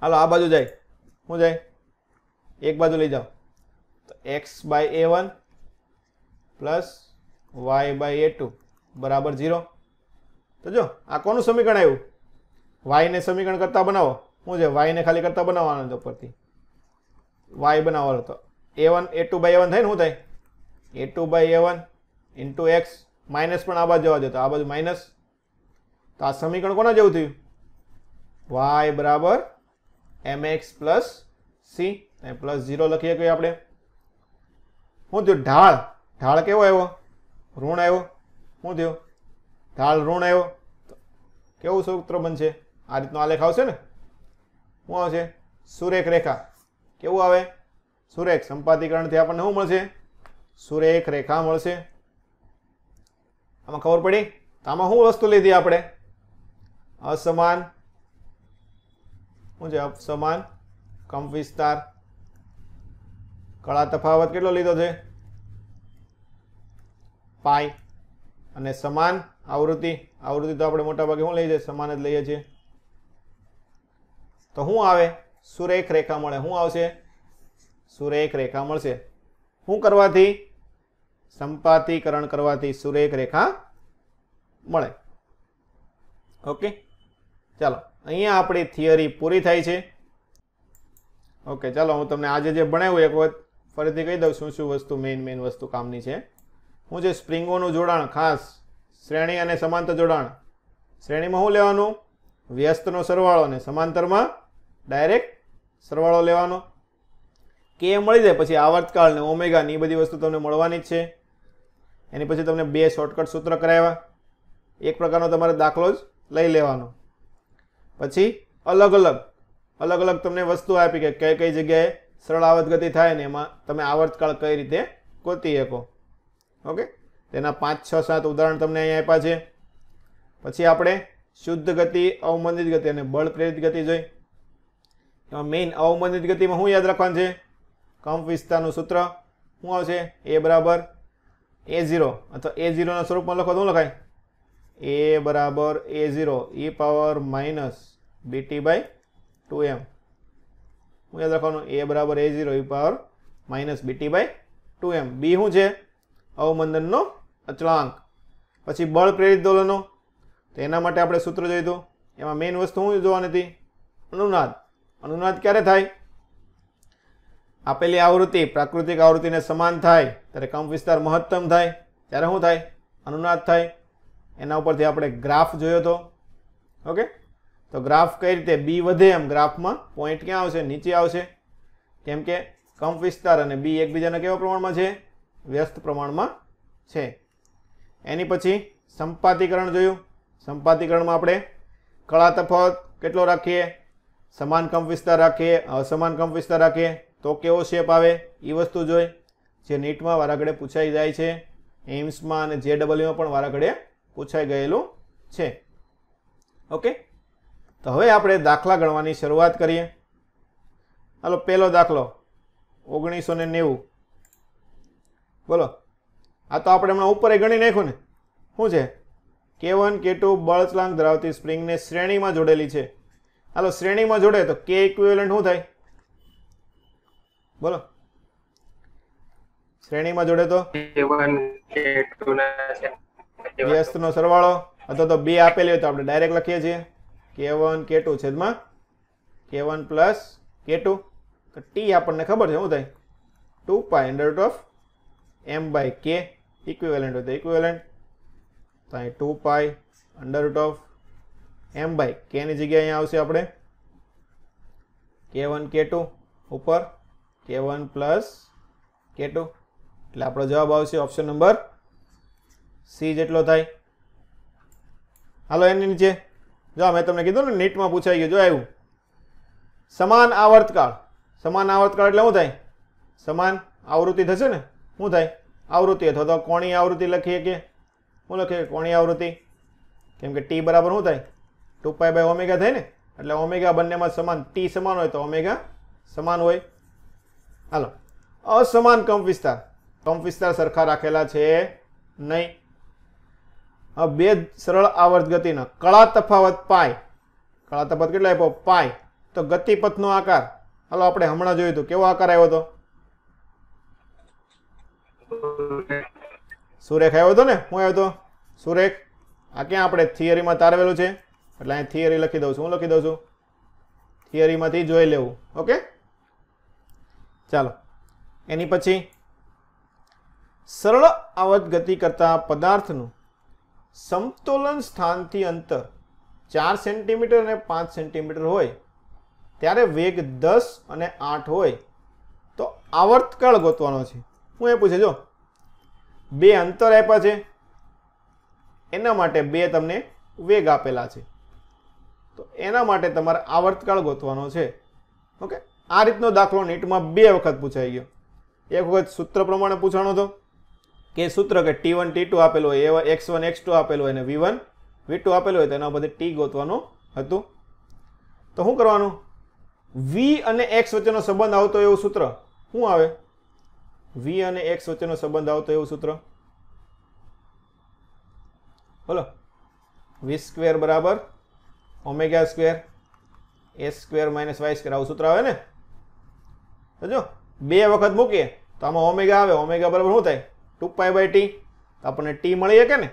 હાલો આ બાજુ જાય. શું જાય? એક બાજુ લઈ જાઓ. તો x/a1 પ્લસ y/a2 બરાબર 0. તો જો આ કોનું સમીકરણ આવ્યું? y ને સમીકરણ કરતા બનાવો. શું છે? y ને ખાલી કરતા બનાવવાનું છે ઉપરથી. y બનાવવાનો તો a2/a1 થાય ને? શું થાય? a2/a1 into x. માઇનસ પણ આ બાજુ જવા દો, તો આ બાજુ માઇનસ. તો આ સમીકરણ કોના જેવું થયું? y બરાબર mx પ્લસ c. પ્લસ 0 લખીએ કઈ આપણે. શું થયું? ઢાળ. ઢાળ કેવો આવ્યો? ઋણ આવ્યો. શું થયું? ઢાળ ઋણ આવ્યો. કેવું સૂત્ર બનશે? આ રીતનો આલેખ આવશે ને? શું આવશે? સુરેખ રેખા. કેવું આવે? સુરેખ. સંપાતીકરણથી આપણને શું મળશે? સુરેખ રેખા મળશે. આમાં ખબર પડી? તો આમાં શું વસ્તુ લીધી આપણે? અસમાન. શું છે? અસમાન કંપ વિસ્તાર. કળા તફાવત કેટલો લીધો છે? પાઈ. અને સમાન આવૃત્તિ. આવૃત્તિ તો આપણે મોટા ભાગે શું લઈએ છીએ? સમાન જ લઈએ છીએ. તો શું આવે? સુરેખ રેખા મળે. શું આવશે? સુરેખ રેખા મળશે. શું કરવાથી? સંપાતીકરણ કરવાથી સુરેખ રેખા મળે. ઓકે, ચાલો અહીંયા આપણી થિયરી પૂરી થાય છે. ઓકે, ચાલો હું તમને આજે જે ભણાવ્યું એક વખત ફરીથી કહી દઉં શું શું વસ્તુ મેઇન વસ્તુ કામની છે. હું જે સ્પ્રિંગોનું જોડાણ, ખાસ શ્રેણી અને સમાંતર જોડાણ. શ્રેણીમાં શું લેવાનું? વ્યસ્તનો સરવાળો, ને સમાંતરમાં ડાયરેક્ટ સરવાળો લેવાનો. કે મળી જાય પછી આવર્તકાળ ને ઓમેગા ની બધી વસ્તુ તમને મળવાની જ છે. એની પછી તમને 2 શોર્ટકટ સૂત્ર કરાવ્યા. એક પ્રકારનો તમારે દાખલો જ લઈ લેવાનો. પછી અલગ અલગ તમને વસ્તુ આપી કે કઈ કઈ જગ્યાએ સરળ આવર્ત ગતિ થાય ને એમાં તમે આવર્તકાળ કઈ રીતે ગોતી શકો. ઓકે, તેના 5, 6, 7 ઉદાહરણ તમને અહીંયા આપ્યા છે. પછી આપણે શુદ્ધ ગતિ, અવમંદિત ગતિ અને બળ પ્રેરિત ગતિ જોઈ. એમાં મેઇન અવમંદિત ગતિમાં શું યાદ રાખવાનું છે? કંપ વિસ્તારનું સૂત્ર શું આવશે? a બરાબર a0 અથવા a0 ના સ્વરૂપમાં લખો તો શું લખાય? a બરાબર a0 e power minus bt/2m. શું યાદ રાખવાનું? a બરાબર a0 e power minus BT/2m. બી શું છે? અવમંદનનો અચળાંક. પછી બળ પ્રેરિત દોલનો, તો એના માટે આપણે સૂત્ર જોયું હતું. એમાં મેઇન વસ્તુ શું જોવાની હતી? અનુનાદ. અનુનાદ ક્યારે થાય? આપેલી આવૃત્તિ પ્રાકૃતિક આવૃત્તિને સમાન થાય ત્યારે કંપ વિસ્તાર મહત્તમ થાય ત્યારે શું થાય? અનુનાદ થાય. એના ઉપરથી આપણે ગ્રાફ જોયો હતો. ઓકે, તો ગ્રાફ કઈ રીતે? બી વધે એમ ગ્રાફમાં પોઈન્ટ ક્યાં આવશે? નીચે આવશે. કેમ કે કંપ વિસ્તાર અને બી એકબીજાના કેવા પ્રમાણમાં છે? વ્યસ્ત પ્રમાણમાં છે. એની પછી સંપાતીકરણ જોયું. સંપાતીકરણમાં આપણે કળા તફાવત કેટલો રાખીએ? સમાન કંપ વિસ્તાર રાખીએ, અસમાન કંપ વિસ્તાર રાખીએ તો કેવો શેપ આવે? એ વસ્તુ જોઈ, જે નીટમાં વારાઘડે પૂછાઈ જાય છે. એમ્સમાં અને JEEમાં પણ વારાઘડે પૂછાઈ ગયેલું છે. ઓકે, તો હવે આપણે દાખલા ગણવાની શરૂઆત કરીએ. હાલો, પહેલો દાખલો 1990. બોલો. આ તો આપણે હમણાં ઉપર ગણી નાખ્યું ને. શું છે? K1 K2 બળ અચળાંક ધરાવતી સ્પ્રિંગને શ્રેણીમાં જોડેલી છે. હાલો, શ્રેણીમાં જોડે તો K ઇક્વિવેલન્ટ શું થાય? બોલો. શ્રેણીમાં જોડે તો વ્યસ્તનો સરવાળો અથવા તો બે આપેલી હોય તો આપણે ડાયરેક્ટ લખીએ છીએ K1 K2 છેદમાં K1 પ્લસ K2. તો T આપણને ખબર છે શું થાય? 2π m/K. ઇક્વિવેલન્ટ હોય તો ઇક્વિવેલન્ટ. તો અહીં 2π m/K ની જગ્યાએ અહીંયા આવશે આપણે K1 K2 ઉપર K1 પ્લસ K2. એટલે આપણો જવાબ આવશે ઓપ્શન નંબર સી જેટલો થાય. હાલો, એની નીચે જો મેં તમને કીધું ને નીટમાં પૂછાઈ ગયું. જો આવ્યું સમાન આવર્તકાળ. સમાન આવર્તકાળ એટલે શું થાય? સમાન આવૃત્તિ થશે ને. શું થાય? આવૃત્તિ અથવા તો કોણીય આવૃત્તિ લખીએ કે શું લખીએ? કોણીય આવૃત્તિ. કેમ કે T બરાબર શું થાય? 2π/ω થાય ને. એટલે ઓમેગા બંનેમાં સમાન. T સમાન હોય તો ઓમેગા સમાન હોય. હાલો, અસમાન કંપ વિસ્તાર. કંપ વિસ્તાર સરખા રાખેલા છે નહીં. હવે બે સરળ આવર્ત ગતિના કળા તફાવત પાય. કળા તફાવત કેટલા આપ્યો? પાય. તો ગતિપથનો આકાર, હાલો આપણે હમણાં જોયું હતું. કેવો આકાર આવ્યો હતો? સુરેખ આવ્યો હતો ને. શું આવ્યો હતો? સુરેખ. આ ક્યાં આપણે થિયરીમાં તારવેલું છે એટલે અહીં થિયરી લખી દઉં છું. હું લખી દઉં છું થિયરીમાંથી જોઈ લેવું. ઓકે, ચાલો. એની પછી સરળ આવર્ત ગતિ કરતા પદાર્થનું સમતોલન સ્થાનથી અંતર 4 સેન્ટીમીટર અને 5 સેન્ટીમીટર હોય ત્યારે વેગ 10 અને 8 હોય તો આવર્તકાળ ગોતવાનો છે. હું એ પૂછે, જો બે અંતર આપ્યા છે, એના માટે બે તમને વેગ આપેલા છે, તો એના માટે તમારે આવર્તકાળ ગોતવાનો છે. ઓકે, આ રીતનો દાખલો નીટમાં 2 વખત પૂછાઈ ગયો. એક વખત સૂત્ર પ્રમાણે પૂછાણો હતો કે સૂત્ર કે T1 T2 આપેલું હોય, x1 x2 આપેલું હોય અને V1 V2 આપેલું હોય તો એના બધી T ગોતવાનું હતું. તો શું કરવાનું? V અને x વચ્ચેનો સંબંધ આવતો એવું સૂત્ર શું આવે? V અને x વચ્ચેનો સંબંધ આવતો એવું સૂત્ર બોલો. v² બરાબર ω² s² માઇનસ y². આવું સૂત્ર આવે ને. તો જો 2 વખત મૂકીએ તો આમાં ઓમેગા આવે. ઓમેગા બરાબર શું થાય? 2π/T. તો આપણને T મળી શકે ને.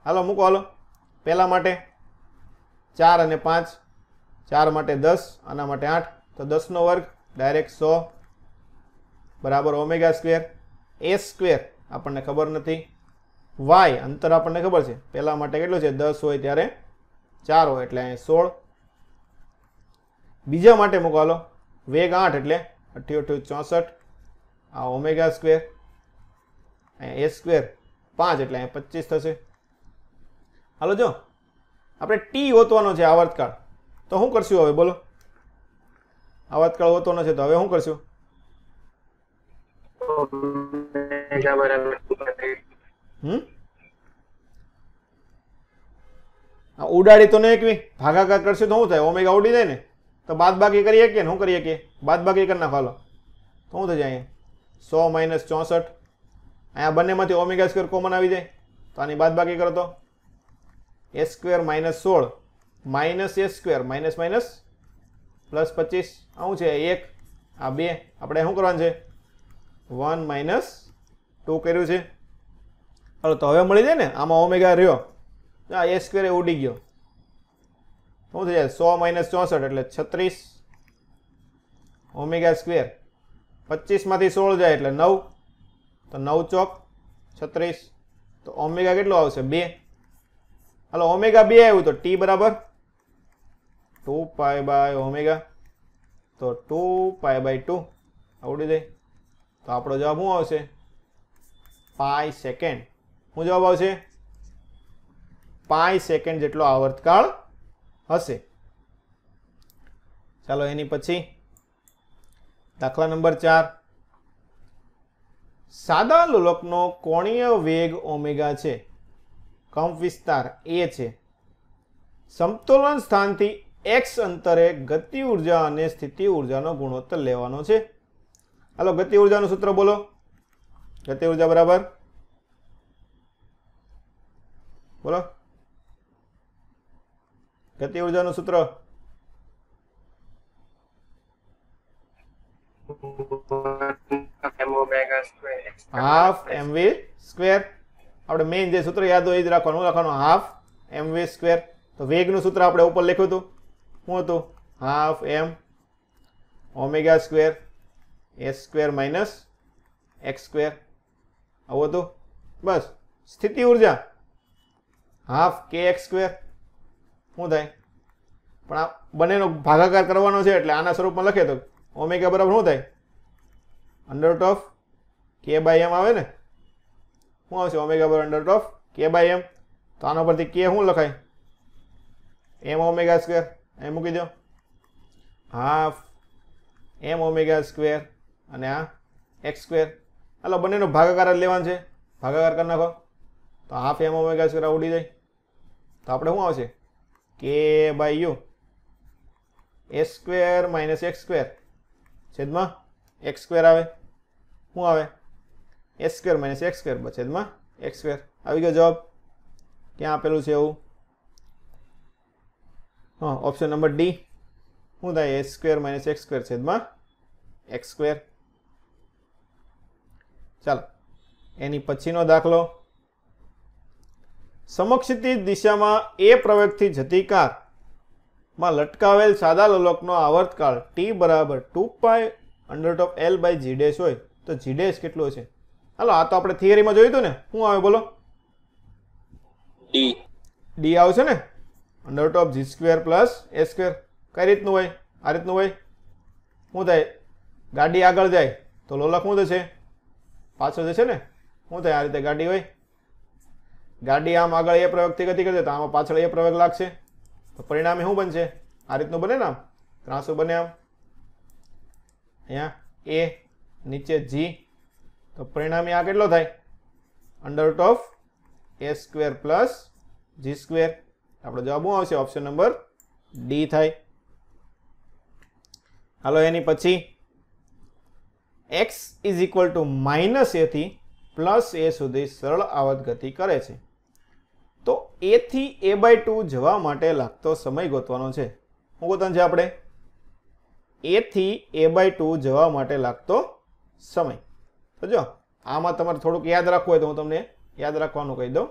હાલો મૂકો. હાલો, પહેલા માટે 4 અને 5, 4 માટે 10, આના માટે 8, તો 10નો વર્ગ ડાયરેક્ટ 100 બરાબર ω². s² આપણને ખબર નથી. y અંતર આપણને ખબર છે. પહેલા માટે કેટલું છે? 10 હોય ત્યારે 4 હોય એટલે અહીં 16. બીજા માટે મૂકો. હાલો, વેગ 8 એટલે 88 64. આ ω². અહીંયા s² 5 એટલે અહીંયા 25 થશે. હાલો, જો આપણે T ગોતવાનો છે આવર્તકાળ. તો શું કરશું હવે? બોલો. આવર્તકાળ ગોતવાનો છે તો હવે શું કરશું? ઉડાડી તો નહીં એકવી, ભાગાકાર કરશું તો શું થાય? ઓમેગા ઉડી જાય ને. તો બાદ બાકી કરીએ કે શું કરીએ કે બાદ બાકી કરી નાખો. હાલો, તો શું થઈ જાય? 100 માઇનસ 64. અહીંયા બંનેમાંથી ω² કોમન આવી જાય તો આની બાદ બાકી કરો તો s² minus 16 minus s² minus minus plus 25. આવું છે 1, આ 2. આપણે શું કરવાનું છે? 1 માઇનસ 2 કર્યું છે. હાલો તો હવે મળી જાય ને, આમાં ઓમેગા રહ્યો, આ એ સ્ક્વેર એ ઉડી ગયો, શું થઈ જાય 100 માઇનસ 64 એટલે 36 ઓમેગા સ્ક્વેર. 25 માંથી 16 જાય એટલે 9, તો 9 ચોક 36, તો ઓમેગા કેટલો આવશે 2. હાલો ઓમેગા 2 આવ્યું તો ટી બરાબર 2 પાઈ બાય ઓમેગા, તો 2 પાઈ બાય 2 આવડી જાય. તો આપણો જવાબ શું આવશે? પાઈ સેકન્ડ. શું જવાબ આવશે? પાઈ સેકન્ડ જેટલો આવર્તકાળ હશે. ચાલો એની પછી દાખલા નંબર 4. સાદા લોલકનો કોણીય વેગ ઓમેગા છે, કંપ વિસ્તાર એ છે, સમતોલન સ્થાનથી x અંતરે ગતિ ઉર્જા અને સ્થિતિ ઉર્જાનો ગુણોત્તર લેવાનો છે. હાલો ગતિ ઉર્જાનું સૂત્ર બોલો. ગતિ ઉર્જા બરાબર બોલો. ગતિ ઉર્જાનું સૂત્ર હાફ mv સ્ક્વેર. આપણે મેઇન જે સૂત્ર યાદ હોય એ જ રાખવાનું. લખવાનું હાફ mv સ્ક્વેર. તો વેગનું સૂત્ર આપણે ઉપર લખ્યું હતું, શું હતું? Half m omega square s square minus x square, આવું હતું. બસ. સ્થિતિ ઉર્જા હાફ kx સ્ક્વેર. શું થાય? પણ આ બંનેનો ભાગાકાર કરવાનો છે એટલે આના સ્વરૂપમાં લખે તો ઓમેગા બરાબર શું થાય? Under root of k by m આવે ને. શું આવશે? ઓમેગા બરાબર under root of k by m. તો આના પરથી k શું લખાય? m omega square. અહીં મૂકી દો. હાફ m ઓમેગા સ્ક્વેર અને આ x સ્ક્વેર. હાલો બંનેનો ભાગાકાર જ લેવાનો છે, ભાગાકાર કરી નાખો તો હાફ m ઓમેગા સ્ક્વેર ઉડી જાય. તો આપણે શું આવશે? k by u s square minus x square છેદમાં x સ્ક્વેર આવે. શું આવે? s square minus x square છેદમાં x સ્ક્વેર. આવી ગયો જવાબ. ક્યાં આપેલું છે એવું? હા, ઓપ્શન નંબર ડી. શું થાય? s square minus x square છેદમાં x સ્ક્વેર. ચાલો એની પછીનો દાખલો. સમક્ષિતિજ દિશામાં એ પ્રવેગથી જતી કારમાં લટકાવેલ સાદા લોલકનો આવર્તકાળ t બરાબર 2 pi under root of l by g dash હોય તો g ડેશ કેટલો છે? હાલો આ તો આપણે થિયરીમાં જોયું હતું ને. શું આવે બોલો? d આવશે ને, under root of g square plus a square. કઈ રીતનું હોય? આ રીતનું હોય. શું થાય? ગાડી આગળ જાય તો લોલક શું થશે? પાછળ જશે ને. શું થાય? આ રીતે ગાડી હોય, ગાડી આમ આગળ એ પ્રવેગથી ગતિ કરશે તો આમાં પાછળ એ પ્રવેગ લાગશે, તો પરિણામે શું બનશે? આ રીતનું બને ને, આમ ત્રાંસુ બને. આમ અહીંયા એ નીચે g, તો પરિણામે આ કેટલો થાય? Under root of a square plus g square. આપણો જવાબ શું આવશે? ઓપ્શન નંબર ડી થાય. હાલો એની પછી x is equal to minus a થી પ્લસ a સુધી સરળ આવર્ત ગતિ કરે છે, તો a થી a બાય 2 જવા માટે લાગતો સમય ગોતવાનો છે. શું ગોતવાનું છે આપણે? a થી a બાય 2 જવા માટે લાગતો સમય. તો જો આમાં તમારે થોડુંક યાદ રાખવું હોય તો હું તમને યાદ રાખવાનું કહી દઉં.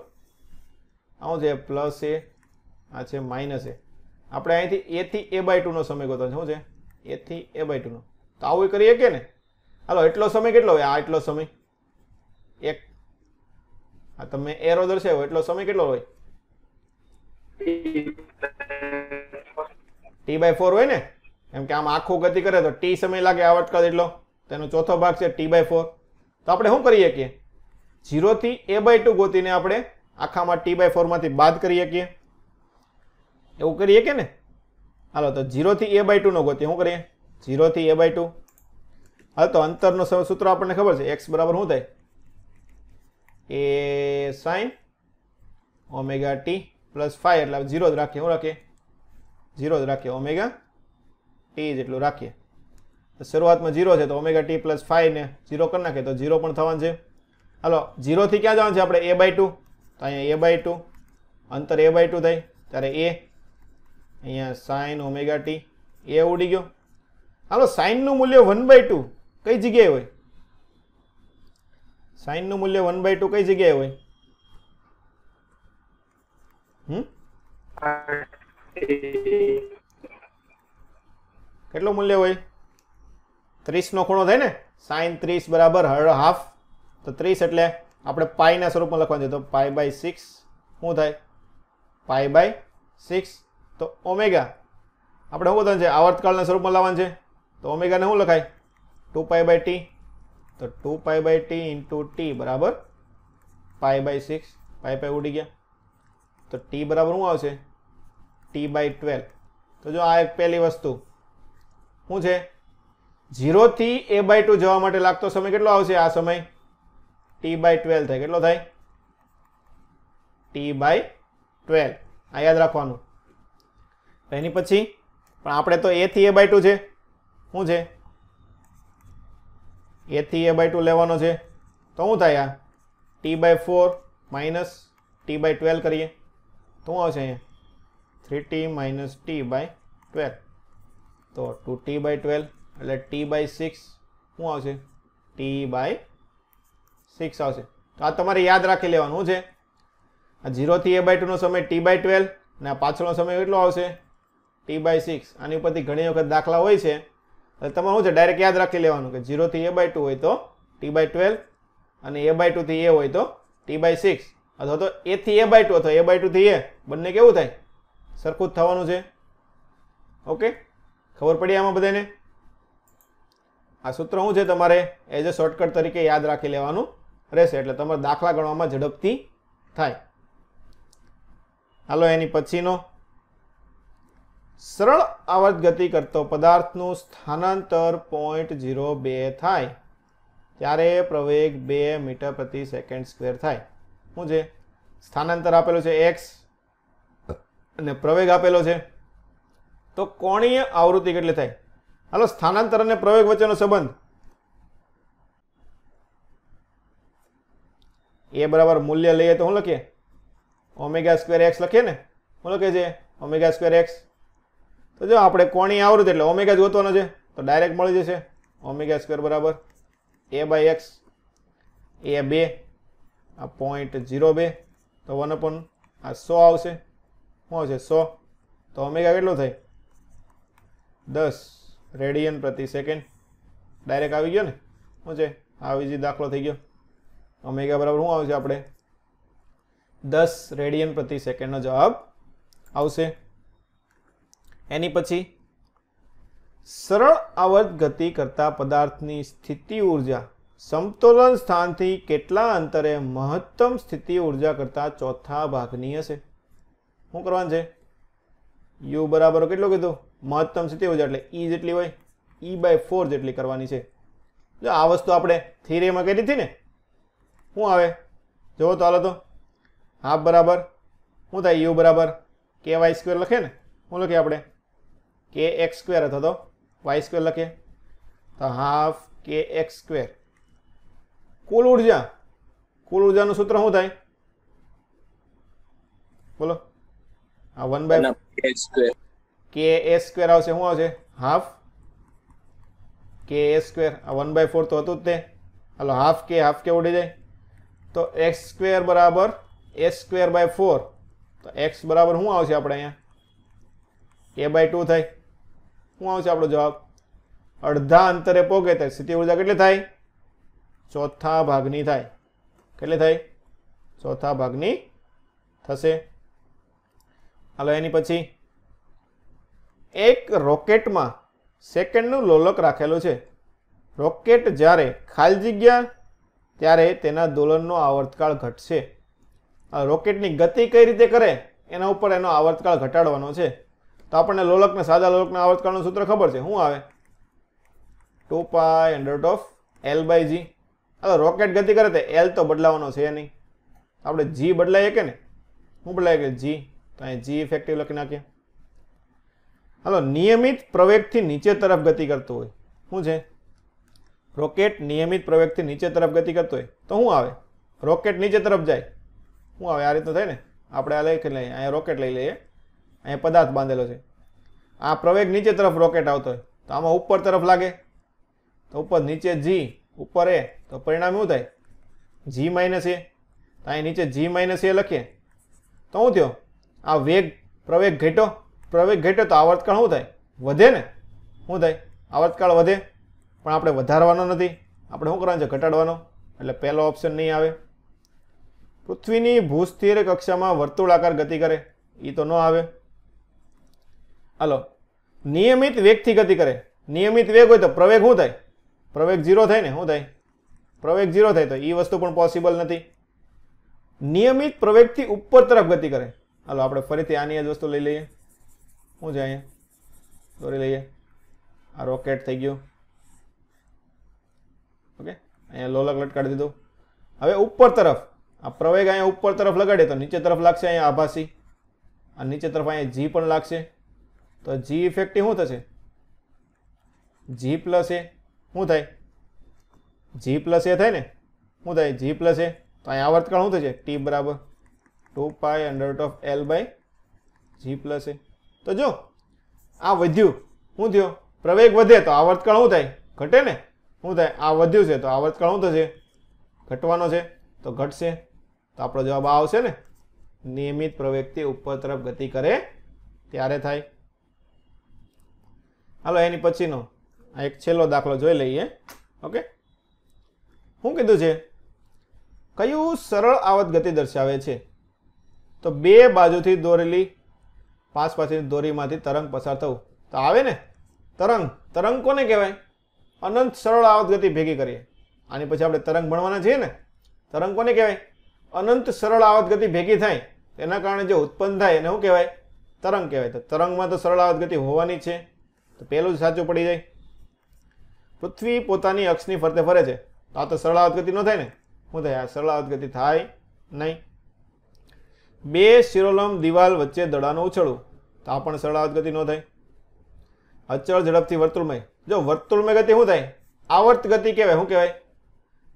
આવું છે પ્લસ a, આ છે માઇનસ a. આપણે અહીંથી a થી a બાય 2 નો સમય ગોતવાનો છે. શું છે? a થી a બાય 2 નો. તો આવું કરીએ કે ને. હાલો એટલો સમય કેટલો હોય? આ એટલો સમય 1. આ તમે એરો દર્શાવ્યો એટલો સમય કેટલો હોય? t બાય 4 હોય ને. એમ કે આમ આખું ગતિ કરે તો t સમય લાગે આવર્તકાળ એટલો, તેનો ચોથો ભાગ છે t બાય 4. તો આપણે શું કરીએ કે 0 થી a બાય 2 ગોતીને આપણે આખામાં t બાય 4 માંથી બાદ કરી શકીએ. એવું કરીએ કે ને. હાલો તો 0 થી a બાય 2 નો ગોતીએ. શું કરીએ? 0 થી a બાય 2. હાલ તો અંતરનો સૂત્ર આપણને ખબર છે. x બરાબર શું થાય? a sin omega t plus 5 એટલે 0 જ રાખીએ. શું રાખીએ? 0 જ રાખીએ. ઓમેગા t જેટલું રાખીએ. તો શરૂઆતમાં 0 છે તો ઓમેગા t પ્લસ 5 ને 0 કરી નાખીએ તો 0 પણ થવાનું છે. હાલો 0 થી ક્યાં જવાનું છે આપણે? a by 2. તો અહીંયા a બાય 2 અંતર a બાય 2 થાય ત્યારે a અહીંયા sin ઓમેગા t એ ઉડી ગયો. હાલો સાઇન નું મૂલ્ય 1/2 કઈ જગ્યાએ હોય? સાઇનનું મૂલ્ય 1/2 કઈ જગ્યાએ હોય? કેટલું મૂલ્ય હોય? 30 નો ખૂણો થાય ને, sin 30 બરાબર હાફ. તો 30 એટલે આપણે પાઈના સ્વરૂપમાં લખવાનું છે, તો π/6 શું થાય? π/6. તો ઓમેગા આપણે શું બતાવવાનું છે? આવર્તકાળના સ્વરૂપમાં લાવવાનું છે, તો ઓમેગાને શું લખાય? 2π/t. તો 2π/t × t બરાબર π/6. π ઉડી ગયા, તો t બરાબર શું આવશે? t/12. તો જો આ એક પહેલી વસ્તુ શું છે? 0 થી a/2 જવા માટે લાગતો સમય કેટલો આવશે? આ સમય t/12 થાય. કેટલો થાય? t/12. આ યાદ રાખવાનું. એની પછી પણ આપણે તો a થી a/2 છે. શું છે? a થી a/2 લેવાનો છે, તો શું થાય? આ t/4 માઇનસ t/12 કરીએ તો શું આવશે? અહીંયા 3t - t/12. તો 2t/12 એટલે t/6 શું આવશે? t/6 આવશે. તો આ તમારે યાદ રાખી લેવાનું છે. આ 0 થી a/2 નો સમય t/12 અને આ પાછળનો સમય કેટલો આવશે? t/6. આની ઉપરથી ઘણી વખત દાખલા હોય છે, એટલે તમારે શું છે? ડાયરેક્ટ યાદ રાખી લેવાનું કે 0 થી a/2 હોય તો t/12 અને a/2 થી a હોય તો t/6, અથવા તો a થી a/2 અથવા a/2 થી a બંને કેવું થાય? સરખું જ થવાનું છે. ઓકે, ખબર પડી આમાં બધાને? આ સૂત્ર શું છે? તમારે એઝ અ શોર્ટકટ તરીકે યાદ રાખી લેવાનું રહેશે, એટલે તમારે દાખલા ગણવામાં ઝડપથી થાય. હાલો, એની પછીનો, સરળ આવર્ત ગતિ કરતો પદાર્થનું સ્થાનાંતર 0.02 થાય ત્યારે પ્રવેગ 2 મીટર પ્રતિ સેકન્ડ સ્ક્વેર થાય. શું છે? સ્થાનાંતર આપેલું છે x અને પ્રવેગ આપેલો છે, તો કોણીય આવૃત્તિ કેટલી થાય? હાલો, સ્થાનાંતર અને પ્રવેગ વચ્ચેનો સંબંધ એ બરાબર મૂલ્ય લઈએ તો શું લખીએ? ω²x લખીએ ને. શું લખીએ છે? ω²x. તો જો આપણે કોણીય આવૃત્તિ એટલે ઓમેગા જ ગોતવાનો છે, તો ડાયરેક્ટ મળી જશે. ω² બરાબર a/x. એ 2, આ 0.02, તો 1/, આ 100 આવશે. શું આવશે? 100. તો ઓમેગા કેટલો થાય? 10 રેડિયન પ્રતિ સેકન્ડ. ડાયરેક્ટ આવી ગયો ને. શું છે? આવી જ દાખલો થઈ ગયો. ઓમેગા બરાબર શું આવશે? આપણે 10 રેડિયન પ્રતિ સેકન્ડનો જવાબ આવશે. એની પછી, સરળ આવર્ત ગતિ કરતા પદાર્થની સ્થિતિ ઉર્જા સમતોલન સ્થાનથી કેટલા અંતરે મહત્તમ સ્થિતિ ઉર્જા કરતા ચોથા ભાગની હશે? શું કરવાનું છે? u બરાબર કેટલું કીધું? મહત્તમ સ્થિતિ ઉર્જા એટલે e જેટલી હોય, e/4 જેટલી કરવાની છે. જો આ વસ્તુ આપણે થિયરીમાં કરી હતી ને, શું આવે? જોવો તો હાલો તો, હાફ બરાબર શું થાય? u બરાબર ky² લખે ને. શું લખીએ આપણે? kx² અથવા તો y² લખીએ, તો હાફ kx². કુલ ઉર્જાનું સૂત્ર શું થાય? બોલો. આ 1/4 ka² આવશે. શું આવશે? Half ka². આ 1/4 તો હતું જ તે. હાલો, હાફ કે ઉડી જાય, તો x² બરાબર a²/4. તો x બરાબર શું આવશે આપણે અહીંયા? a/2 થાય. શું આવશે આપણો જવાબ? અડધા અંતરે પોગે ત્યારે સ્થિતિ ઉર્જા કેટલી થાય? ચોથા ભાગની થાય. કેટલી થાય? ચોથા ભાગની થશે. હાલો, એની પછી, એક રોકેટમાં સેકન્ડનું લોલક રાખેલું છે. રોકેટ જ્યારે ખાલી જગ્યા ત્યારે તેના દોલનનો આવર્તકાળ ઘટશે. રોકેટની ગતિ કઈ રીતે કરે એના ઉપર એનો આવર્તકાળ ઘટાડવાનો છે. તો આપણને લોલકને, સાદા લોલકના આવર્તકાળનું સૂત્ર ખબર છે. શું આવે? 2π√L/g. હવે રોકેટ ગતિ કરે તો L તો બદલાવાનો છે નહીં, આપણે g બદલાઈએ કે ને. શું બદલાય કે? g. તો અહીં g ઇફેક્ટિવ લખી નાખીએ. હાલો, નિયમિત પ્રવેગથી નીચે તરફ ગતિ કરતું હોય. શું છે? રોકેટ નિયમિત પ્રવેગથી નીચે તરફ ગતિ કરતો હોય તો શું આવે? રોકેટ નીચે તરફ જાય. શું આવે? આ રીતનું થાય ને. આપણે આ લઈ લઈએ, અહીંયા રોકેટ લઈ લઈએ, અહીંયા પદાર્થ બાંધેલો છે. આ પ્રવેગ નીચે તરફ રોકેટ આવતો હોય તો આમાં ઉપર તરફ લાગે, તો ઉપર નીચે g, ઉપર a, તો પરિણામ શું થાય? જી માઇનસ એ, અહીં નીચે જી માઇનસ એ લખીએ તો શું થયો? આ વેગ પ્રવેગ ઘટ્યો, પ્રવેગ ઘટ્યો તો આવર્તકાળ શું થાય? વધે ને? શું થાય? આવર્તકાળ વધે, પણ આપણે વધારવાનો નથી, આપણે શું કરવાનું છે? ઘટાડવાનો. એટલે પહેલો ઓપ્શન નહીં આવે. પૃથ્વીની ભૂસ્થિર કક્ષામાં વર્તુળાકાર ગતિ કરે, એ તો ન આવે. હાલો, નિયમિત વેગથી ગતિ કરે. નિયમિત વેગ હોય તો પ્રવેગ શું થાય? પ્રવેગ 0 થાય ને? શું થાય? પ્રવેગ 0 થાય તો એ વસ્તુ પણ પોસિબલ નથી. નિયમિત પ્રવેગથી ઉપર તરફ ગતિ કરે. હાલો આપણે ફરીથી આની જ વસ્તુ લઈ લઈએ. શું છે અહીંયા? દોરી લઈએ. આ રોકેટ થઈ ગયું. ઓકે, અહીંયા લોલક લટકાડી દીધું. હવે ઉપર તરફ આ પ્રવેગ અહીંયા ઉપર તરફ લગાડે તો નીચે તરફ લાગશે અહીંયા આભાસી, આ નીચે તરફ અહીંયા જી પણ લાગશે. તો જી ઇફેક્ટિવ શું થશે? જી પ્લસ એ શું થાય? જી પ્લસ એ થાય ને? શું થાય? જી પ્લસ એ. તો અહીંયા આવર્તકાળ શું થશે? ટી બરાબર 2π√L/g પ્લસ એ. તો જો આ વધ્યું, શું થયો? પ્રવેગ વધે તો આવર્તકાળ શું થાય? ઘટે ને? શું થાય? આ વધ્યું છે તો આવર્તકાળ શું થશે? ઘટવાનો છે તો ઘટશે. તો આપણો જવાબ આ આવશે ને, નિયમિત પ્રવેગથી ઉપર તરફ ગતિ કરે ત્યારે થાય. હાલો એની પછીનો આ એક છેલ્લો દાખલો જોઈ લઈએ. ઓકે, શું કીધું છે? કયું સરળ આવર્ત ગતિ દર્શાવે છે? તો બે બાજુથી દોરેલી પાસ પાસેની દોરીમાંથી તરંગ પસાર થવું. તો આવે ને તરંગ. તરંગ કોને કહેવાય? અનંત સરળ આવર્ત ગતિ ભેગી કરીએ. આની પછી આપણે તરંગ ભણવાના છીએ ને. તરંગ કોને કહેવાય? અનંત સરળ આવર્ત ગતિ ભેગી થાય તેના કારણે જે ઉત્પન્ન થાય એને શું કહેવાય? તરંગ કહેવાય. તો તરંગમાં તો સરળ આવર્ત ગતિ હોવાની છે, તો પહેલું જ સાચું પડી જાય. પૃથ્વી પોતાની અક્ષની ફરતે ફરે છે તો આ તો સરળ આવર્ત ગતિ ન થાય ને? શું થાય? આ સરળ આવર્ત ગતિ થાય નહીં. બે શિરોલંબ દિવાલ વચ્ચે દડાનું ઉછળવું, તો આ પણ સરળ આવર્ત ગતિ ન થાય. અચળ ઝડપથી વર્તુળમય, જો વર્તુળમય ગતિ શું થાય? આવર્ત ગતિ કહેવાય. શું કહેવાય?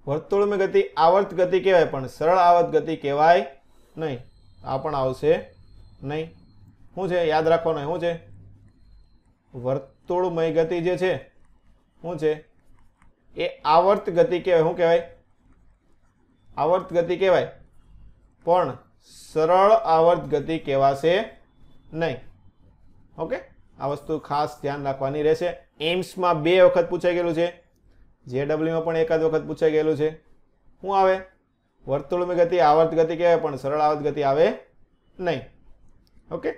વર્તુળમય ગતિ આવર્ત ગતિ કહેવાય, પણ સરળ આવર્ત ગતિ કહેવાય નહીં. આ પણ આવશે નહીં. શું છે? યાદ રાખવાનું. શું છે? વર્તુળમય ગતિ જે છે શું છે? એ આવર્ત ગતિ કહેવાય. શું કહેવાય? આવર્ત ગતિ કહેવાય, પણ સરળ આવર્ત ગતિ કહેવાશે નહીં. ઓકે, આ વસ્તુ ખાસ ધ્યાન રાખવાની રહેશે. એમ્સમાં 2 વખત પૂછાઈ ગયેલું છે, JEEમાં પણ એકાદ વખત પૂછાઈ ગયેલું છે. શું આવે? વર્તુળમય ગતિ આવર્ત ગતિ કહેવાય, પણ સરળ આવર્ત ગતિ આવે નહીં. ઓકે.